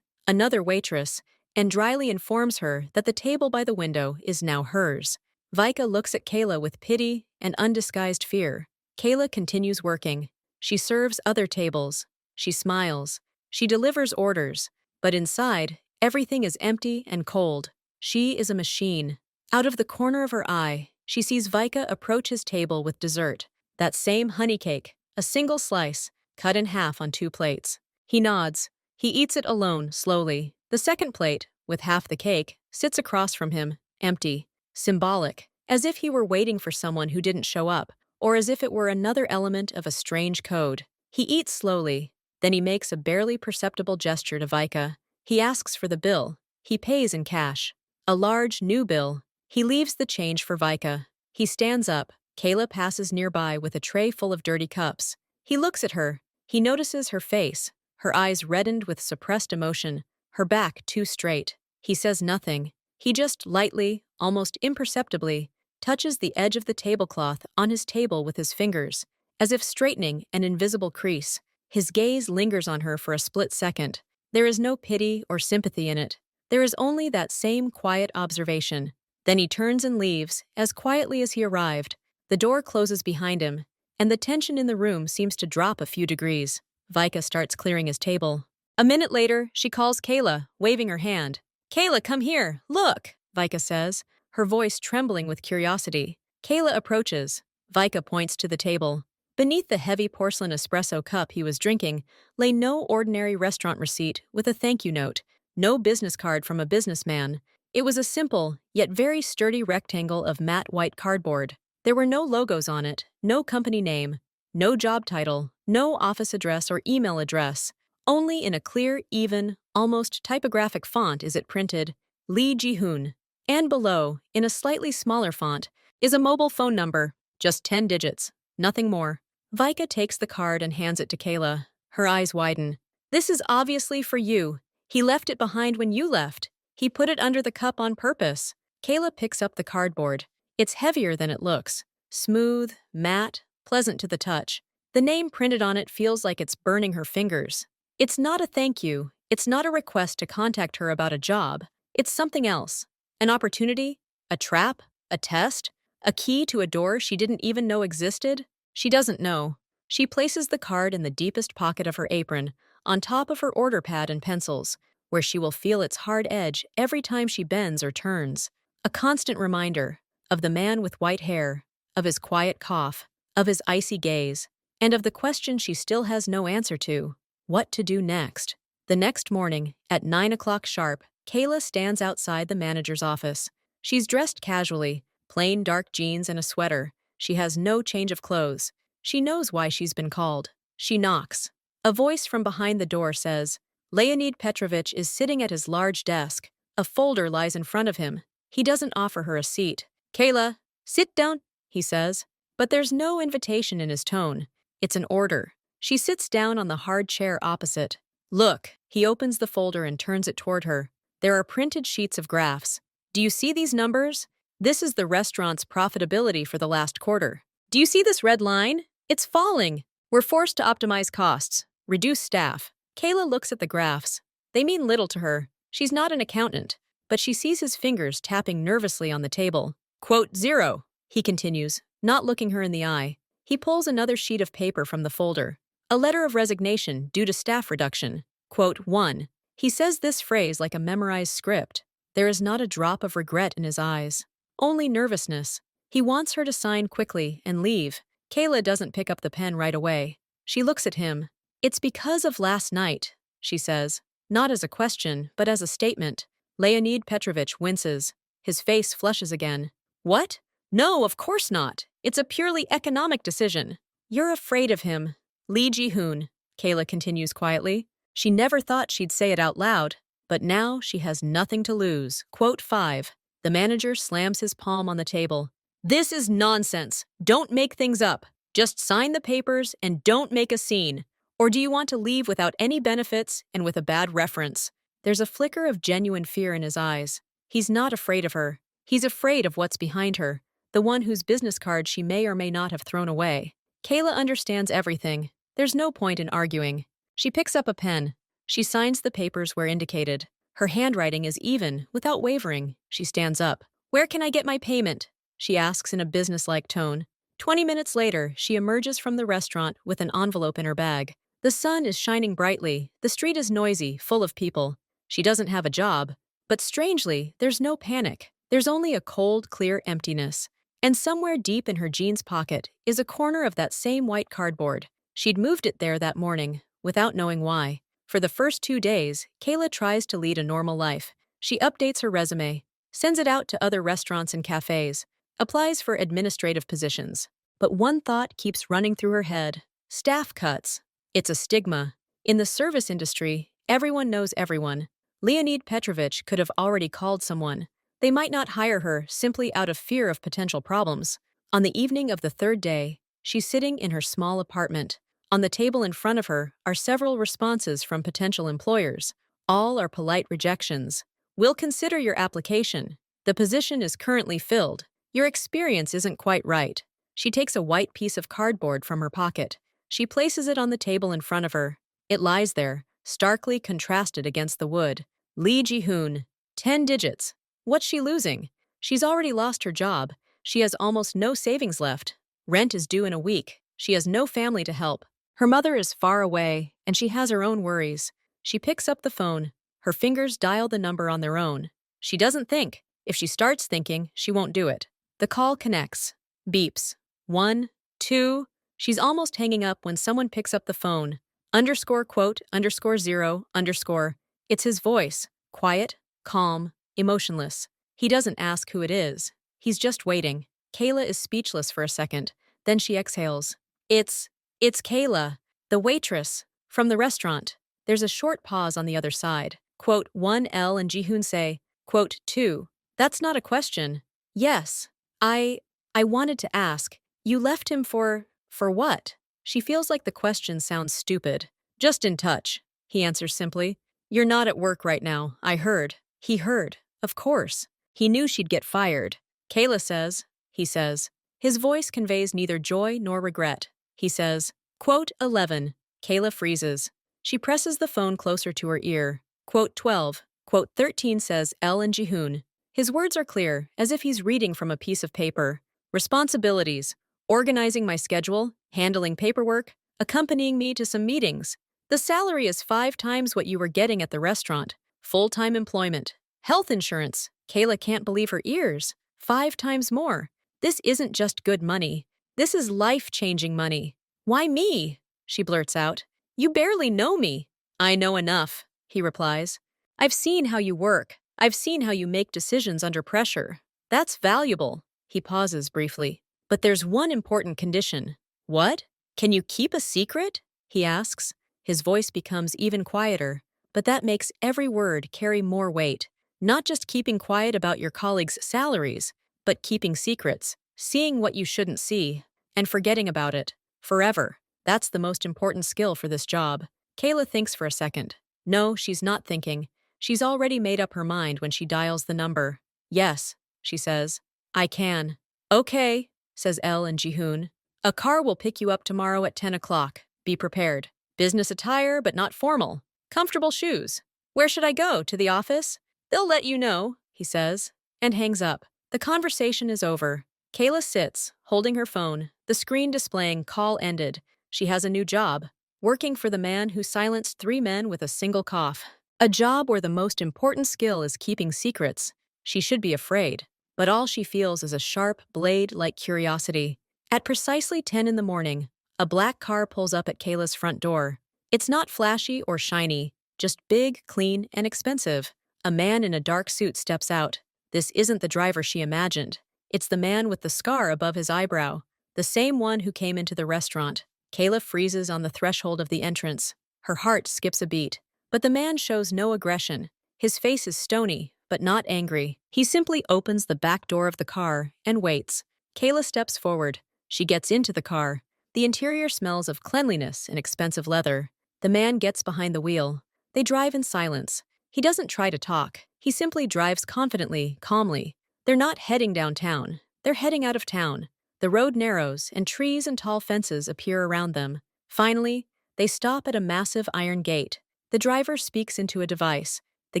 Speaker 1: another waitress, and dryly informs her that the table by the window is now hers. Vika looks at Kayla with pity and undisguised fear. Kayla continues working. She serves other tables. She smiles. She delivers orders. But inside, Everything is empty and cold. She is a machine. Out of the corner of her eye, she sees Vika approach his table with dessert. That same honey cake, a single slice, cut in half on 2 plates. He nods. He eats it alone, slowly. The second plate, with half the cake, sits across from him, empty, symbolic, as if he were waiting for someone who didn't show up, or as if it were another element of a strange code. He eats slowly, then he makes a barely perceptible gesture to Vika. He asks for the bill. He pays in cash. A large, new bill. He leaves the change for Vika. He stands up. Kayla passes nearby with a tray full of dirty cups. He looks at her. He notices her face, her eyes reddened with suppressed emotion, her back too straight. He says nothing. He just lightly, almost imperceptibly, touches the edge of the tablecloth on his table with his fingers, as if straightening an invisible crease. His gaze lingers on her for a split second. There is no pity or sympathy in it. There is only that same quiet observation. Then he turns and leaves, as quietly as he arrived. The door closes behind him, and the tension in the room seems to drop a few degrees. Vika starts clearing his table. A minute later, she calls Kayla, waving her hand. "Kayla, come here, look," Vika says, her voice trembling with curiosity. Kayla approaches. Vika points to the table. Beneath the heavy porcelain espresso cup he was drinking lay no ordinary restaurant receipt with a thank you note, no business card from a businessman. It was a simple, yet very sturdy rectangle of matte white cardboard. There were no logos on it, no company name, no job title, no office address or email address. Only in a clear, even, almost typographic font is it printed, Lee Ji-hoon. And below, in a slightly smaller font, is a mobile phone number, just 10 digits, nothing more. Vika takes the card and hands it to Kayla. Her eyes widen. "This is obviously for you. He left it behind when you left. He put it under the cup on purpose." Kayla picks up the cardboard. It's heavier than it looks. Smooth, matte, pleasant to the touch. The name printed on it feels like it's burning her fingers. It's not a thank you. It's not a request to contact her about a job. It's something else. An opportunity? A trap? A test? A key to a door she didn't even know existed? She doesn't know. She places the card in the deepest pocket of her apron, on top of her order pad and pencils, where she will feel its hard edge every time she bends or turns. A constant reminder of the man with white hair, of his quiet cough, of his icy gaze, and of the question she still has no answer to: what to do next. The next morning, at 9 o'clock sharp, Kayla stands outside the manager's office. She's dressed casually, plain dark jeans and a sweater. She has no change of clothes. She knows why she's been called. She knocks. A voice from behind the door says, "Leonid Petrovich is sitting at his large desk. A folder lies in front of him." He doesn't offer her a seat. "Kayla, sit down," he says. But there's no invitation in his tone. It's an order. She sits down on the hard chair opposite. "Look." He opens the folder and turns it toward her. There are printed sheets of graphs. "Do you see these numbers? This is the restaurant's profitability for the last quarter. Do you see this red line? It's falling. We're forced to optimize costs, reduce staff." Kayla looks at the graphs. They mean little to her. She's not an accountant, but she sees his fingers tapping nervously on the table. "Quote 0, he continues, not looking her in the eye. He pulls another sheet of paper from the folder. "A letter of resignation due to staff reduction. Quote 1. He says this phrase like a memorized script. There is not a drop of regret in his eyes. Only nervousness. He wants her to sign quickly and leave. Kayla doesn't pick up the pen right away. She looks at him. "It's because of last night," she says, not as a question, but as a statement. Leonid Petrovich winces. His face flushes again. "What? No, of course not. It's a purely economic decision." "You're afraid of him." "Lee Ji-hoon," Kayla continues quietly. She never thought she'd say it out loud, but now she has nothing to lose. Quote 5. The manager slams his palm on the table. "This is nonsense. Don't make things up. Just sign the papers and don't make a scene. Or do you want to leave without any benefits and with a bad reference?" There's a flicker of genuine fear in his eyes. He's not afraid of her. He's afraid of what's behind her, the one whose business card she may or may not have thrown away. Kayla understands everything. There's no point in arguing. She picks up a pen. She signs the papers where indicated. Her handwriting is even, without wavering. She stands up. "Where can I get my payment?" she asks in a businesslike tone. 20 minutes later, she emerges from the restaurant with an envelope in her bag. The sun is shining brightly. The street is noisy, full of people. She doesn't have a job, but strangely, there's no panic. There's only a cold, clear emptiness. And somewhere deep in her jeans pocket is a corner of that same white cardboard. She'd moved it there that morning, without knowing why. For the first 2 days, Kayla tries to lead a normal life. She updates her resume, sends it out to other restaurants and cafes, applies for administrative positions. But one thought keeps running through her head. Staff cuts. It's a stigma. In the service industry, everyone knows everyone. Leonid Petrovich could have already called someone. They might not hire her simply out of fear of potential problems. On the evening of the 3rd day, she's sitting in her small apartment. On the table in front of her are several responses from potential employers. All are polite rejections. We'll consider your application. The position is currently filled. Your experience isn't quite right. She takes a white piece of cardboard from her pocket. She places it on the table in front of her. It lies there, starkly contrasted against the wood. Lee Ji-hoon. 10 digits. What's she losing? She's already lost her job. She has almost no savings left. Rent is due in a week. She has no family to help. Her mother is far away, and she has her own worries. She picks up the phone. Her fingers dial the number on their own. She doesn't think. If she starts thinking, she won't do it. The call connects. Beeps. 1, 2. She's almost hanging up when someone picks up the phone. __0_. It's his voice. Quiet, calm, emotionless. He doesn't ask who it is. He's just waiting. Kayla is speechless for a second. Then she exhales. It's Kayla, the waitress, from the restaurant. There's a short pause on the other side. Quote 1 L and Ji-hoon say, quote 2. That's not a question. Yes. I wanted to ask. You left him for what? She feels like the question sounds stupid. Just in touch. He answers simply. You're not at work right now, I heard. He heard. Of course. He knew she'd get fired. Kayla says, he says. His voice conveys neither joy nor regret. He says, quote 11. Kayla freezes. She presses the phone closer to her ear. Quote 12. Quote 13 says L and Ji-hoon. His words are clear, as if he's reading from a piece of paper. Responsibilities. Organizing my schedule, handling paperwork, accompanying me to some meetings. The salary is 5 times what you were getting at the restaurant. Full-time employment. Health insurance. Kayla can't believe her ears. 5 times more. This isn't just good money. This is life-changing money. Why me? She blurts out. You barely know me. I know enough, he replies. I've seen how you work. I've seen how you make decisions under pressure. That's valuable. He pauses briefly. But there's one important condition. What? Can you keep a secret? He asks. His voice becomes even quieter, but that makes every word carry more weight. Not just keeping quiet about your colleagues' salaries, but keeping secrets, seeing what you shouldn't see, and forgetting about it. Forever. That's the most important skill for this job. Kayla thinks for a second. No, she's not thinking. She's already made up her mind when she dials the number. Yes, she says. I can. Okay, says L and Ji-hoon. A car will pick you up tomorrow at 10 o'clock. Be prepared. Business attire, but not formal. Comfortable shoes. Where should I go? To the office? They'll let you know, he says, and hangs up. The conversation is over. Kayla sits, holding her phone, the screen displaying call ended. She has a new job, working for the man who silenced 3 men with a single cough. A job where the most important skill is keeping secrets. She should be afraid, but all she feels is a sharp, blade-like curiosity. At precisely 10 in the morning, a black car pulls up at Kayla's front door. It's not flashy or shiny, just big, clean, and expensive. A man in a dark suit steps out. This isn't the driver she imagined. It's the man with the scar above his eyebrow, the same one who came into the restaurant. Kayla freezes on the threshold of the entrance. Her heart skips a beat. But the man shows no aggression. His face is stony, but not angry. He simply opens the back door of the car and waits. Kayla steps forward. She gets into the car. The interior smells of cleanliness and expensive leather. The man gets behind the wheel. They drive in silence. He doesn't try to talk. He simply drives confidently, calmly. They're not heading downtown. They're heading out of town. The road narrows, and trees and tall fences appear around them. Finally, they stop at a massive iron gate. The driver speaks into a device. The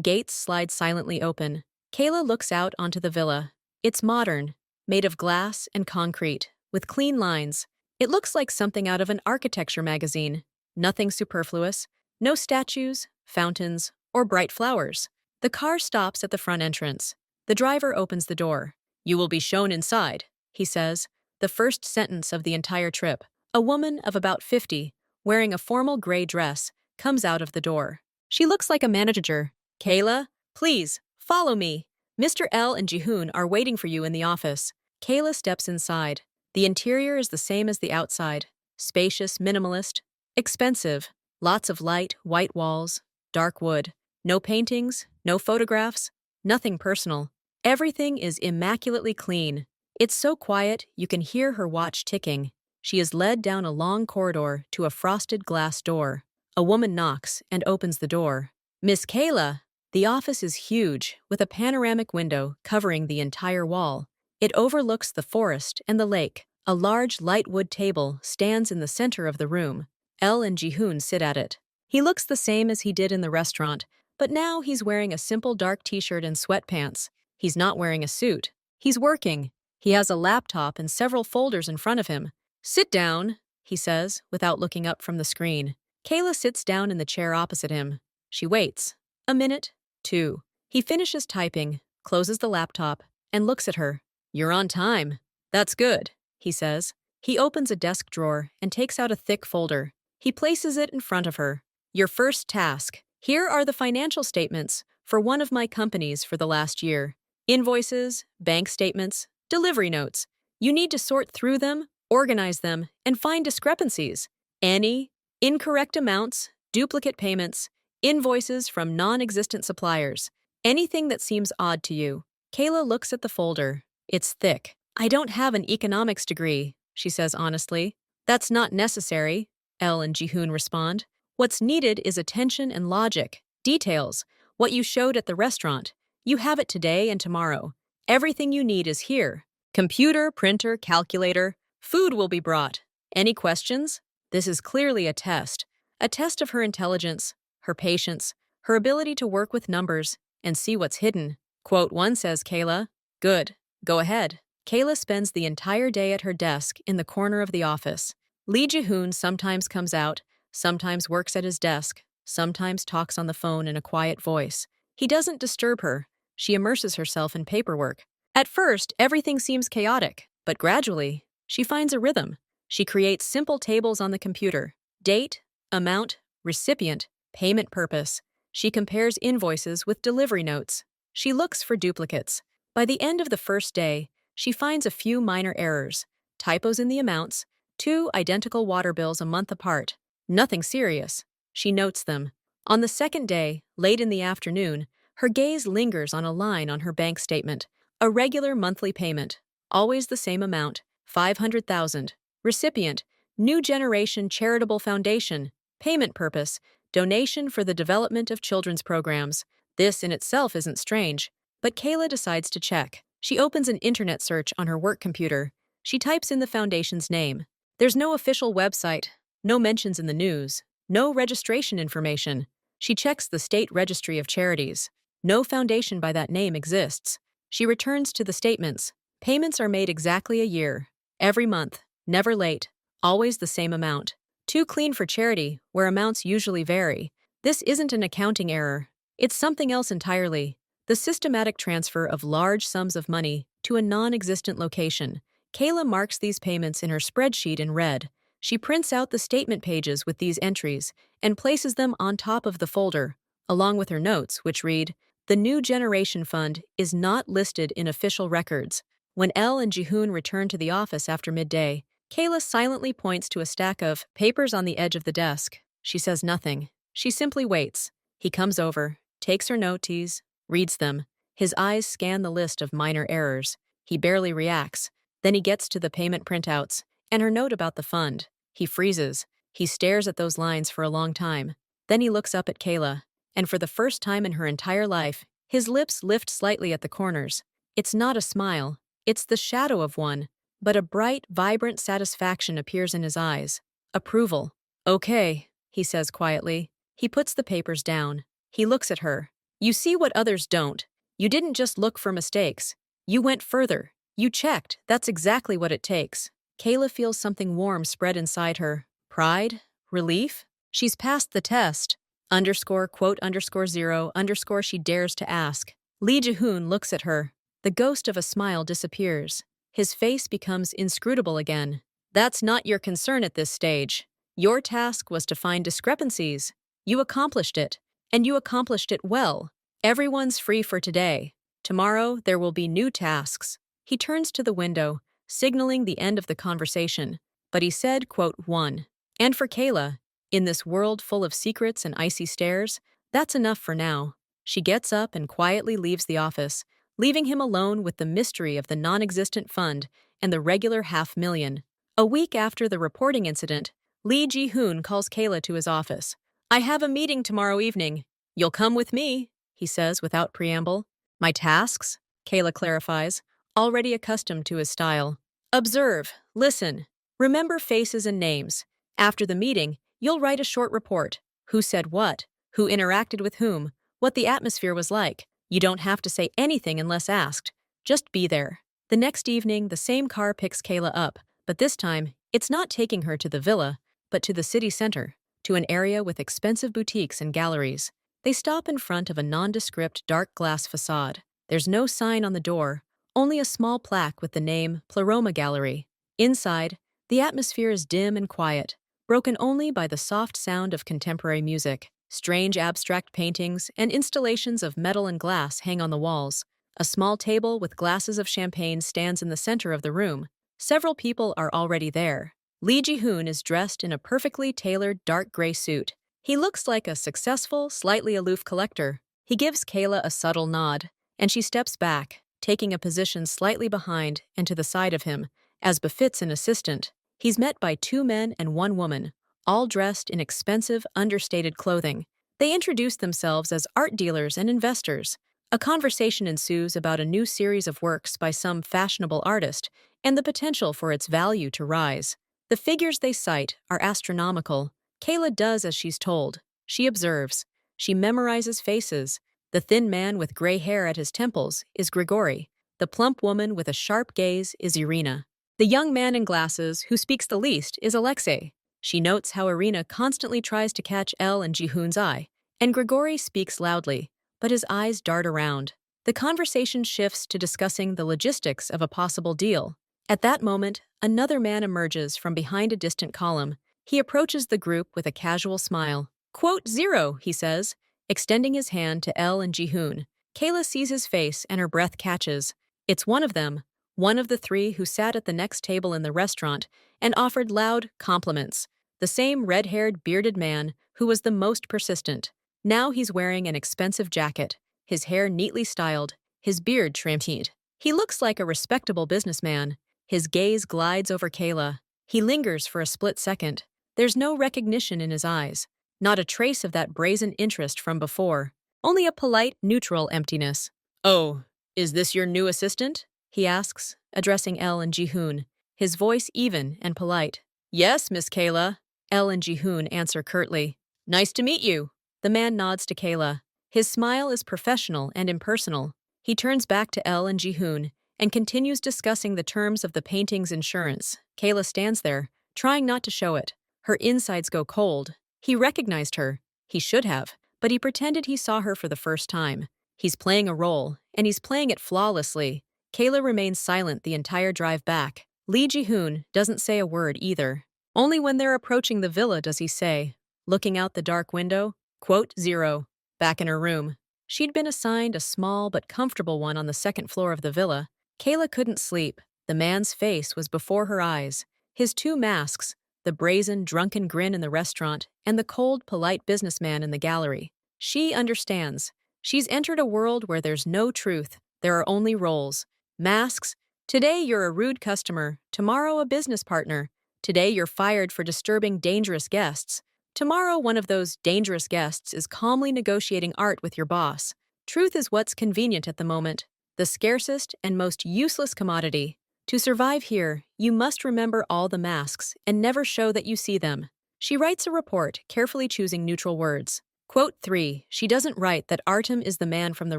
Speaker 1: gates slide silently open. Kayla looks out onto the villa. It's modern, made of glass and concrete, with clean lines. It looks like something out of an architecture magazine. Nothing superfluous. No statues, fountains, or bright flowers. The car stops at the front entrance. The driver opens the door. "You will be shown inside," he says, the first sentence of the entire trip. A woman of about 50, wearing a formal gray dress, comes out of the door. She looks like a manager. "Kayla, please, follow me. Mr. L and Jihoon are waiting for you in the office." Kayla steps inside. The interior is the same as the outside. Spacious, minimalist, expensive. Lots of light, white walls, dark wood. No paintings, no photographs, nothing personal. Everything is immaculately clean. It's so quiet you can hear her watch ticking. She is led down a long corridor to a frosted glass door. A woman knocks and opens the door. "Miss Kayla." The office is huge, with a panoramic window covering the entire wall. It overlooks the forest and the lake. A large light wood table stands in the center of the room. Elle and Jihoon sit at it. He looks the same as he did in the restaurant, but now he's wearing a simple dark t-shirt and sweatpants. He's not wearing a suit. He's working. He has a laptop and several folders in front of him. "Sit down," he says, without looking up from the screen. Kayla sits down in the chair opposite him. She waits. A minute, two. He finishes typing, closes the laptop, and looks at her. "You're on time. That's good," he says. He opens a desk drawer and takes out a thick folder. He places it in front of her. "Your first task. Here are the financial statements for one of my companies for the last year. Invoices, bank statements, delivery notes. You need to sort through them, organize them, and find discrepancies. Any incorrect amounts, duplicate payments, invoices from non-existent suppliers. Anything that seems odd to you." Kayla looks at the folder. It's thick. "I don't have an economics degree," she says honestly. "That's not necessary," Elle and Jihoon respond. "What's needed is attention and logic. Details. What you showed at the restaurant. You have it today and tomorrow. Everything you need is here. Computer, printer, calculator. Food will be brought. Any questions?" This is clearly a test. A test of her intelligence, her patience, her ability to work with numbers and see what's hidden. Quote 1 says Kayla. "Good. Go ahead." Kayla spends the entire day at her desk in the corner of the office. Lee Jihoon sometimes comes out, sometimes works at his desk, sometimes talks on the phone in a quiet voice. He doesn't disturb her. She immerses herself in paperwork. At first, everything seems chaotic, but gradually, she finds a rhythm. She creates simple tables on the computer. Date, amount, recipient, payment purpose. She compares invoices with delivery notes. She looks for duplicates. By the end of the first day, she finds a few minor errors. Typos in the amounts, 2 identical water bills a month apart. Nothing serious. She notes them. On the second day, late in the afternoon, her gaze lingers on a line on her bank statement. A regular monthly payment. Always the same amount, 500,000. Recipient, New Generation Charitable Foundation. Payment purpose, donation for the development of children's programs. This in itself isn't strange, but Kayla decides to check. She opens an internet search on her work computer. She types in the foundation's name. There's no official website, no mentions in the news, no registration information. She checks the State Registry of Charities. No foundation by that name exists. She returns to the statements. Payments are made exactly a year. Every month, never late, always the same amount. Too clean for charity, where amounts usually vary. This isn't an accounting error. It's something else entirely. The systematic transfer of large sums of money to a non-existent location. Kayla marks these payments in her spreadsheet in red. She prints out the statement pages with these entries and places them on top of the folder, along with her notes, which read, "The New Generation Fund is not listed in official records." When Elle and Jihoon return to the office after midday, Kayla silently points to a stack of papers on the edge of the desk. She says nothing. She simply waits. He comes over, takes her notes, reads them. His eyes scan the list of minor errors. He barely reacts. Then he gets to the payment printouts and her note about the fund. He freezes. He stares at those lines for a long time. Then he looks up at Kayla, and for the first time in her entire life, his lips lift slightly at the corners. It's not a smile. It's the shadow of one, but a bright, vibrant satisfaction appears in his eyes. Approval. "Okay," he says quietly. He puts the papers down. He looks at her. "You see what others don't. You didn't just look for mistakes. You went further. You checked. That's exactly what it takes." Kayla feels something warm spread inside her. Pride? Relief? She's passed the test. Underscore quote underscore zero underscore she dares to ask. Lee Ji-hoon looks at her. The ghost of a smile disappears. His face becomes inscrutable again. That's not your concern at this stage. Your task was to find discrepancies. You accomplished it, and you accomplished it well. Everyone's free for today. Tomorrow, there will be new tasks. He turns to the window, signaling the end of the conversation. But he said, quote, one. And for Kayla, in this world full of secrets and icy stares, that's enough for now. She gets up and quietly leaves the office, leaving him alone with the mystery of the non-existent fund and the regular $500,000. A week after the reporting incident, Lee Ji-hoon calls Kayla to his office. I have a meeting tomorrow evening. You'll come with me, he says without preamble. My tasks? Kayla clarifies, already accustomed to his style. Observe, listen, remember faces and names. After the meeting, you'll write a short report. Who said what? Who interacted with whom? What the atmosphere was like. You don't have to say anything unless asked. Just be there. The next evening, the same car picks Kayla up, but this time, it's not taking her to the villa, but to the city center, to an area with expensive boutiques and galleries. They stop in front of a nondescript dark glass facade. There's no sign on the door, only a small plaque with the name Pleroma Gallery. Inside, the atmosphere is dim and quiet, broken only by the soft sound of contemporary music. Strange abstract paintings and installations of metal and glass hang on the walls. A small table with glasses of champagne stands in the center of the room. Several people are already there. Lee Ji-hoon is dressed in a perfectly tailored dark gray suit. He looks like a successful, slightly aloof collector. He gives Kayla a subtle nod, and she steps back, taking a position slightly behind and to the side of him, as befits an assistant. He's met by 2 men and 1 woman, all dressed in expensive, understated clothing. They introduce themselves as art dealers and investors. A conversation ensues about a new series of works by some fashionable artist and the potential for its value to rise. The figures they cite are astronomical. Kayla does as she's told. She observes. She memorizes faces. The thin man with gray hair at his temples is Grigory. The plump woman with a sharp gaze is Irina. The young man in glasses, who speaks the least, is Alexei. She notes how Irina constantly tries to catch Elle and Ji-hoon's eye, and Grigory speaks loudly, but his eyes dart around. The conversation shifts to discussing the logistics of a possible deal. At that moment, another man emerges from behind a distant column. He approaches the group with a casual smile. Quote, zero, he says, extending his hand to Elle and Ji-hoon. Kayla sees his face and her breath catches. It's one of them, one of the 3 who sat at the next table in the restaurant and offered loud compliments. The same red-haired, bearded man who was the most persistent. Now he's wearing an expensive jacket, his hair neatly styled, his beard trimmed. He looks like a respectable businessman. His gaze glides over Kayla. He lingers for a split second. There's no recognition in his eyes, not a trace of that brazen interest from before, only a polite, neutral emptiness. Oh, is this your new assistant? He asks, addressing Elle and Ji-hoon, his voice even and polite. Yes, Miss Kayla. Elle and Ji-hoon answer curtly. Nice to meet you. The man nods to Kayla. His smile is professional and impersonal. He turns back to Elle and Ji-hoon and continues discussing the terms of the painting's insurance. Kayla stands there, trying not to show it. Her insides go cold. He recognized her. He should have, but he pretended he saw her for the first time. He's playing a role, and he's playing it flawlessly. Kayla remains silent the entire drive back. Lee Ji-hoon doesn't say a word either. Only when they're approaching the villa does he say, looking out the dark window, quote, zero. Back in her room. She'd been assigned a small but comfortable one on the 2nd floor of the villa. Kayla couldn't sleep. The man's face was before her eyes. His 2 masks, the brazen, drunken grin in the restaurant, and the cold, polite businessman in the gallery. She understands. She's entered a world where there's no truth. There are only roles. Masks. Today you're a rude customer. Tomorrow a business partner. Today you're fired for disturbing dangerous guests. Tomorrow one of those dangerous guests is calmly negotiating art with your boss. Truth is what's convenient at the moment. The scarcest and most useless commodity. To survive here, you must remember all the masks and never show that you see them. She writes a report, carefully choosing neutral words. Quote 3. She doesn't write that Artem is the man from the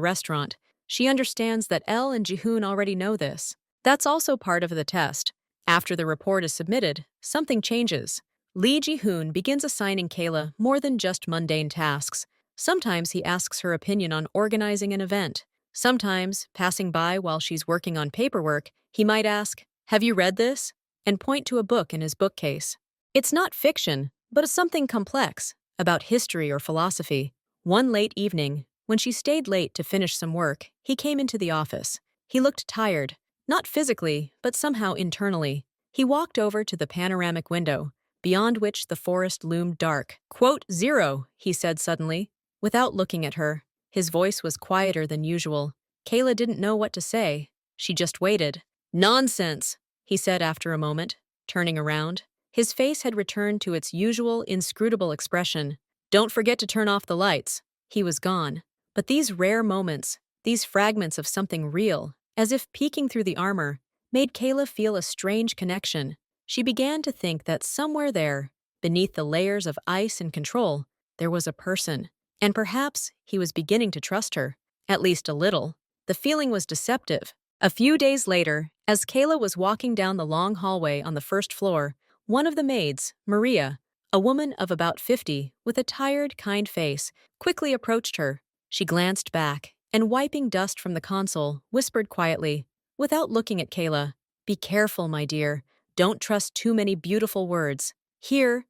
Speaker 1: restaurant. She understands that Elle and Ji-hoon already know this. That's also part of the test. After the report is submitted, something changes. Lee Ji-hoon begins assigning Kayla more than just mundane tasks. Sometimes he asks her opinion on organizing an event. Sometimes, passing by while she's working on paperwork, he might ask, "Have you read this?" and point to a book in his bookcase. It's not fiction, but it's something complex, about history or philosophy. One late evening, when she stayed late to finish some work, he came into the office. He looked tired, not physically, but somehow internally. He walked over to the panoramic window, beyond which the forest loomed dark. Quote, "Zero," he said suddenly, without looking at her. His voice was quieter than usual. Kayla didn't know what to say. She just waited. "Nonsense," he said after a moment, turning around. His face had returned to its usual, inscrutable expression. "Don't forget to turn off the lights." He was gone. But these rare moments, these fragments of something real, as if peeking through the armor, made Kayla feel a strange connection. She began to think that somewhere there, beneath the layers of ice and control, there was a person. And perhaps he was beginning to trust her, at least a little. The feeling was deceptive. A few days later, as Kayla was walking down the long hallway on the first floor, one of the maids, Maria, a woman of about 50, with a tired, kind face, quickly approached her. She glanced back, and wiping dust from the console, whispered quietly, without looking at Kayla, "Be careful, my dear. Don't trust too many beautiful words. Here,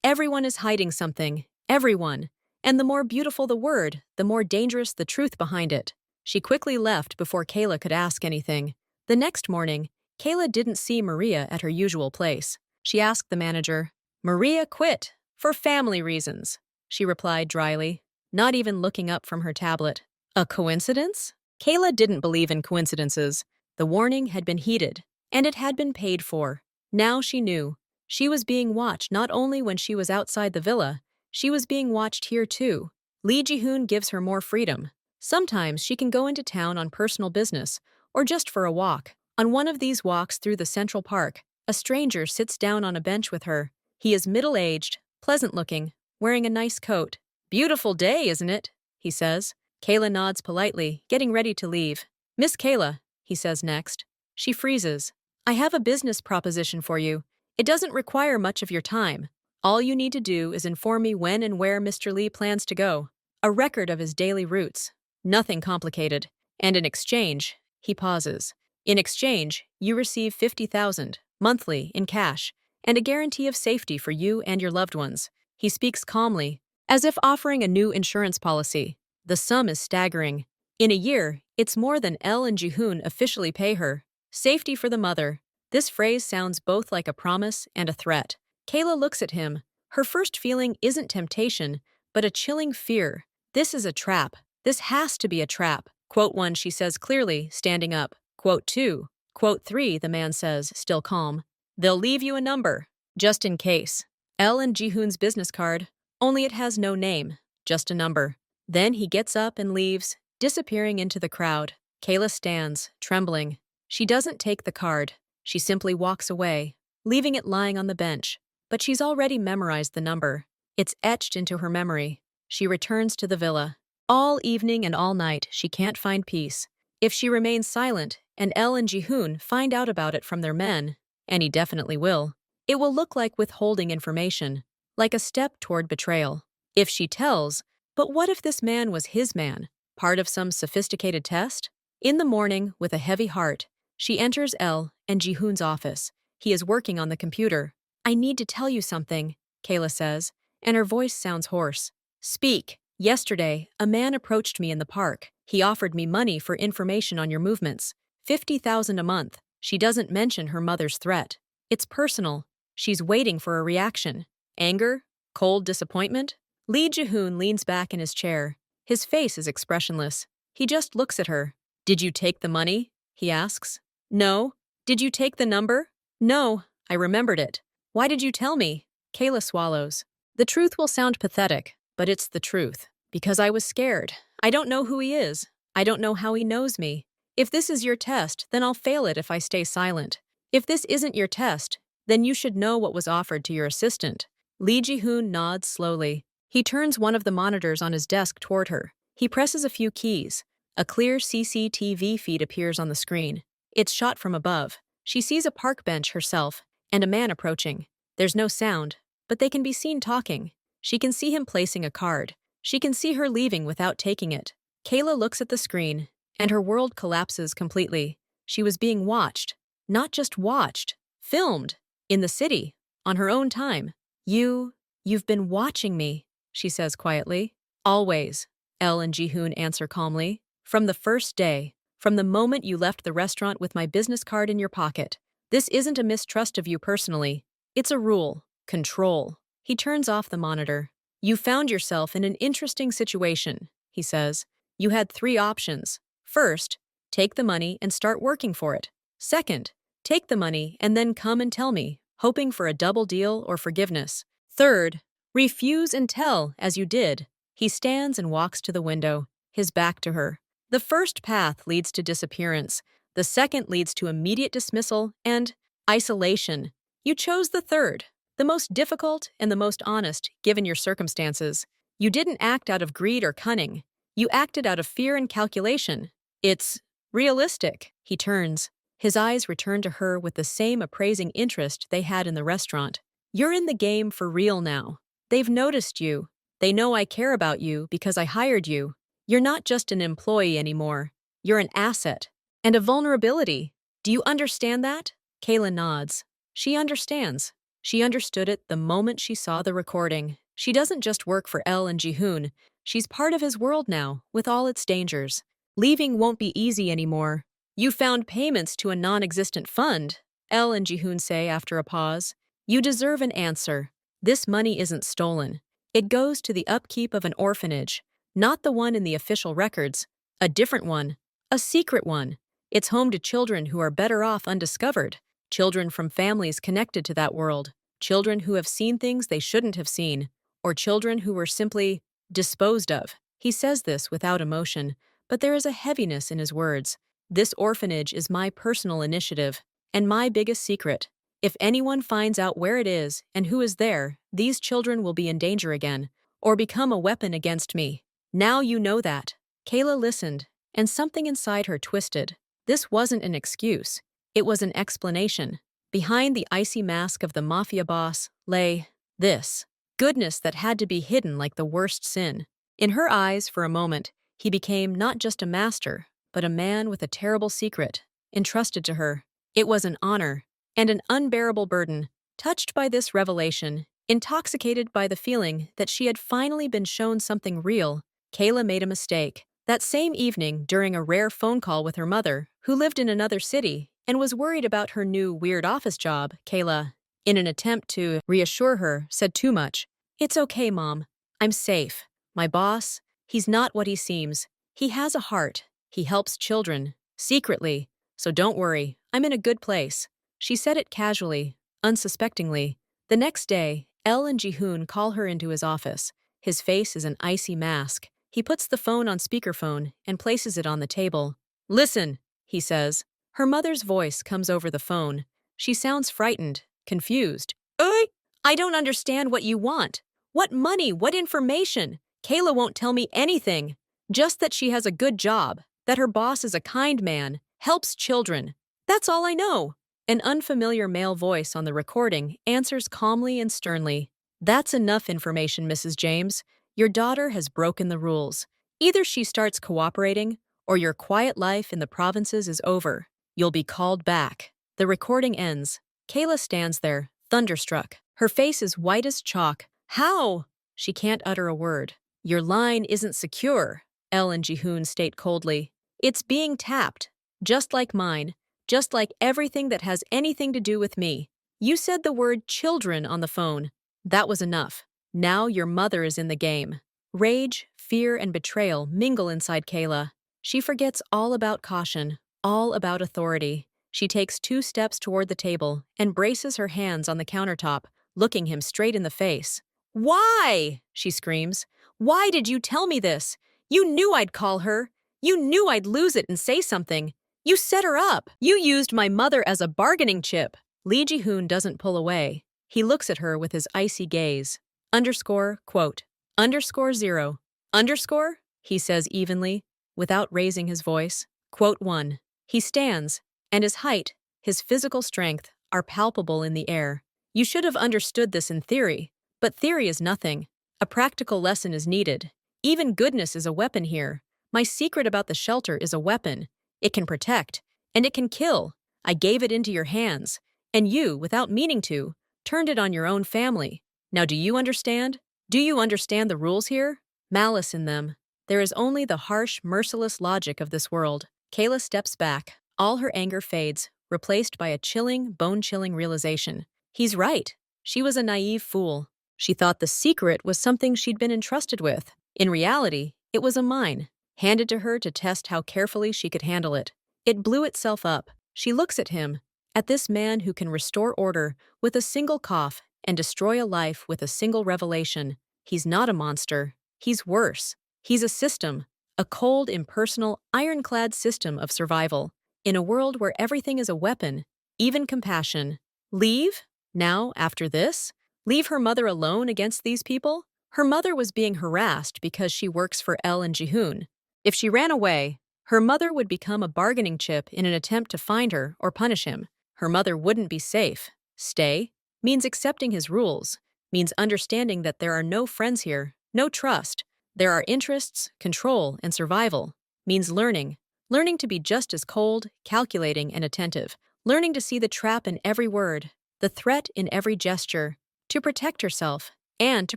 Speaker 1: everyone is hiding something. Everyone. And the more beautiful the word, the more dangerous the truth behind it." She quickly left before Kayla could ask anything. The next morning, Kayla didn't see Maria at her usual place. She asked the manager, "Maria quit, for family reasons," she replied dryly, not even looking up from her tablet. A coincidence? Kayla didn't believe in coincidences. The warning had been heeded, and it had been paid for. Now she knew. She was being watched not only when she was outside the villa, she was being watched here too. Lee Ji-hoon gives her more freedom. Sometimes she can go into town on personal business, or just for a walk. On one of these walks through the Central Park, a stranger sits down on a bench with her. He is middle-aged, pleasant-looking, wearing a nice coat. "Beautiful day, isn't it?" he says. Kayla nods politely, getting ready to leave. "Miss Kayla," he says next. She freezes. "I have a business proposition for you. It doesn't require much of your time. All you need to do is inform me when and where Mr. Lee plans to go. A record of his daily routes. Nothing complicated. And in exchange," he pauses. "In exchange, you receive 50,000 monthly in cash, and a guarantee of safety for you and your loved ones." He speaks calmly, as if offering a new insurance policy. The sum is staggering. In a year, it's more than Elle and Ji-hoon officially pay her. Safety for the mother. This phrase sounds both like a promise and a threat. Kayla looks at him. Her first feeling isn't temptation, but a chilling fear. This is a trap. This has to be a trap. Quote 1, she says clearly, standing up. Quote 2. Quote 3, the man says, still calm. "They'll leave you a number, just in case. Elle and Ji-hoon's business card, only it has no name, just a number." Then he gets up and leaves, disappearing into the crowd. Kayla stands, trembling. She doesn't take the card. She simply walks away, leaving it lying on the bench. But she's already memorized the number. It's etched into her memory. She returns to the villa. All evening and all night, she can't find peace. If she remains silent, and Elle and Ji-hoon find out about it from their men, and he definitely will, it will look like withholding information, like a step toward betrayal. If she tells, but what if this man was his man, part of some sophisticated test? In the morning, with a heavy heart, she enters Elle and Ji-hoon's office. He is working on the computer. "I need to tell you something," Kayla says, and her voice sounds hoarse. "Speak. Yesterday, a man approached me in the park. He offered me money for information on your movements. 50,000 a month." She doesn't mention her mother's threat. It's personal. She's waiting for a reaction. Anger? Cold disappointment? Lee Ji-hoon leans back in his chair. His face is expressionless. He just looks at her. "Did you take the money?" he asks. "No." "Did you take the number?" "No. I remembered it." "Why did you tell me?" Kayla swallows. "The truth will sound pathetic, but it's the truth. Because I was scared. I don't know who he is. I don't know how he knows me. If this is your test, then I'll fail it if I stay silent. If this isn't your test, then you should know what was offered to your assistant." Lee Ji-hoon nods slowly. He turns one of the monitors on his desk toward her. He presses a few keys. A clear CCTV feed appears on the screen. It's shot from above. She sees a park bench herself, and a man approaching. There's no sound, but they can be seen talking. She can see him placing a card. She can see her leaving without taking it. Kayla looks at the screen, and her world collapses completely. She was being watched. Not just watched, filmed. In the city. On her own time. You've been watching me, she says quietly. Always, Elle and Ji-hoon answer calmly. From the first day. From the moment you left the restaurant with my business card in your pocket. This isn't a mistrust of you personally. It's a rule. Control. He turns off the monitor. You found yourself in an interesting situation, he says. You had 3 options. First, take the money and start working for it. Second, take the money and then come and tell me, hoping for a double deal or forgiveness. Third, refuse and tell, as you did. He stands and walks to the window, his back to her. The first path leads to disappearance. The second leads to immediate dismissal and isolation. You chose the third, the most difficult and the most honest, given your circumstances. You didn't act out of greed or cunning. You acted out of fear and calculation. It's realistic. He turns. His eyes return to her with the same appraising interest they had in the restaurant. You're in the game for real now. They've noticed you. They know I care about you because I hired you. You're not just an employee anymore. You're an asset. And a vulnerability. Do you understand that? Kayla nods. She understands. She understood it the moment she saw the recording. She doesn't just work for Elle and Ji-hoon. She's part of his world now, with all its dangers. Leaving won't be easy anymore. You found payments to a non-existent fund, Elle and Ji-hoon say after a pause. You deserve an answer. This money isn't stolen. It goes to the upkeep of an orphanage, not the one in the official records, a different one, a secret one. It's home to children who are better off undiscovered, children from families connected to that world, children who have seen things they shouldn't have seen, or children who were simply disposed of. He says this without emotion, but there is a heaviness in his words. This orphanage is my personal initiative, and my biggest secret. If anyone finds out where it is and who is there, these children will be in danger again, or become a weapon against me. Now you know that. Kayla listened, and something inside her twisted. This wasn't an excuse. It was an explanation. Behind the icy mask of the Mafia boss lay this goodness that had to be hidden like the worst sin. In her eyes, for a moment, he became not just a master, but a man with a terrible secret, entrusted to her. It was an honor and an unbearable burden. Touched by this revelation, intoxicated by the feeling that she had finally been shown something real, Kayla made a mistake. That same evening, during a rare phone call with her mother, who lived in another city and was worried about her new weird office job, Kayla, in an attempt to reassure her, said too much. It's okay, Mom. I'm safe. My boss, he's not what he seems. He has a heart. He helps children, secretly. So don't worry, I'm in a good place. She said it casually, unsuspectingly. The next day, Elle and Ji-hoon call her into his office. His face is an icy mask. He puts the phone on speakerphone and places it on the table. Listen, he says. Her mother's voice comes over the phone. She sounds frightened, confused. I don't understand what you want. What money? What information? Kayla won't tell me anything. Just that she has a good job, that her boss is a kind man, helps children. That's all I know. An unfamiliar male voice on the recording answers calmly and sternly. That's enough information, Mrs. James. Your daughter has broken the rules. Either she starts cooperating, or your quiet life in the provinces is over. You'll be called back. The recording ends. Kayla stands there, thunderstruck. Her face is white as chalk. How? She can't utter a word. Your line isn't secure, Elle and Ji-hoon state coldly. It's being tapped. Just like mine. Just like everything that has anything to do with me. You said the word children on the phone. That was enough. Now your mother is in the game. Rage, fear, and betrayal mingle inside Kayla. She forgets all about caution, all about authority. She takes 2 steps toward the table and braces her hands on the countertop, looking him straight in the face. Why? She screams. Why did you tell me this? You knew I'd call her. You knew I'd lose it and say something. You set her up. You used my mother as a bargaining chip. Lee Ji-hoon doesn't pull away. He looks at her with his icy gaze. Quote, _0. He says evenly, without raising his voice. Quote 1. He stands, and his height, his physical strength, are palpable in the air. You should have understood this in theory, but theory is nothing. A practical lesson is needed. Even goodness is a weapon here. My secret about the shelter is a weapon. It can protect, and it can kill. I gave it into your hands, and you, without meaning to, turned it on your own family. Now do you understand? Do you understand the rules here? Malice in them. There is only the harsh, merciless logic of this world. Kayla steps back. All her anger fades, replaced by a chilling, bone-chilling realization. He's right. She was a naive fool. She thought the secret was something she'd been entrusted with. In reality, it was a mine, handed to her to test how carefully she could handle it. It blew itself up. She looks at him, at this man who can restore order with a single cough and destroy a life with a single revelation. He's not a monster. He's worse. He's a system, a cold, impersonal, ironclad system of survival. In a world where everything is a weapon, even compassion. Leave? Now, after this? Leave her mother alone against these people? Her mother was being harassed because she works for Elle and Jihoon. If she ran away, her mother would become a bargaining chip in an attempt to find her or punish him. Her mother wouldn't be safe. Stay means accepting his rules, means understanding that there are no friends here, no trust. There are interests, control, and survival. Means learning to be just as cold, calculating, and attentive. Learning to see the trap in every word, the threat in every gesture, to protect herself and to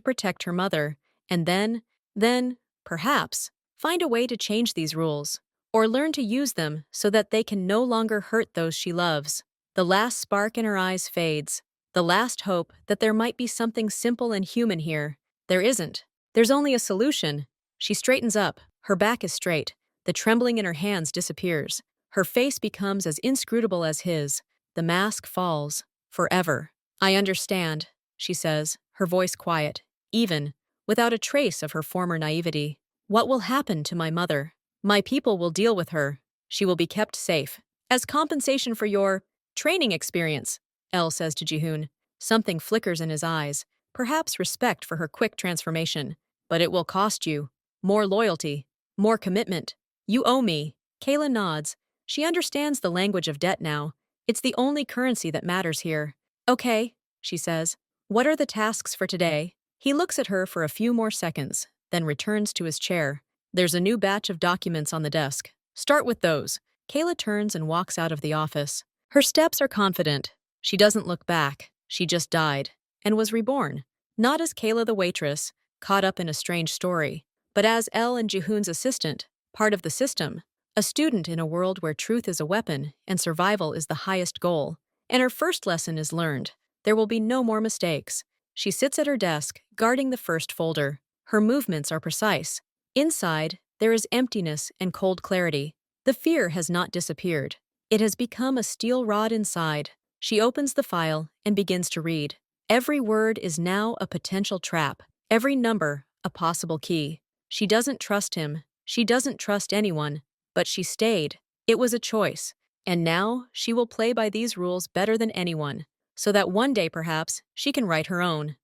Speaker 1: protect her mother, and then, perhaps, find a way to change these rules, or learn to use them so that they can no longer hurt those she loves. The last spark in her eyes fades, the last hope that there might be something simple and human here. There isn't. There's only a solution. She straightens up, her back is straight, the trembling in her hands disappears. Her face becomes as inscrutable as his. The mask falls. Forever. I understand, she says, her voice quiet, even, without a trace of her former naivety. What will happen to my mother? My people will deal with her. She will be kept safe. As compensation for your training experience, Elle says to Jihoon. Something flickers in his eyes, perhaps respect for her quick transformation. But it will cost you. More loyalty. More commitment. You owe me. Kayla nods. She understands the language of debt now. It's the only currency that matters here. Okay, she says. What are the tasks for today? He looks at her for a few more seconds, then returns to his chair. There's a new batch of documents on the desk. Start with those. Kayla turns and walks out of the office. Her steps are confident. She doesn't look back. She just died and was reborn. Not as Kayla the waitress, caught up in a strange story, but as Elle and Jihoon's assistant, part of the system. A student in a world where truth is a weapon and survival is the highest goal. And her first lesson is learned. There will be no more mistakes. She sits at her desk, guarding the first folder. Her movements are precise. Inside, there is emptiness and cold clarity. The fear has not disappeared. It has become a steel rod inside. She opens the file and begins to read. Every word is now a potential trap. Every number, a possible key. She doesn't trust him. She doesn't trust anyone. But she stayed. It was a choice. And now she will play by these rules better than anyone, so that one day perhaps she can write her own.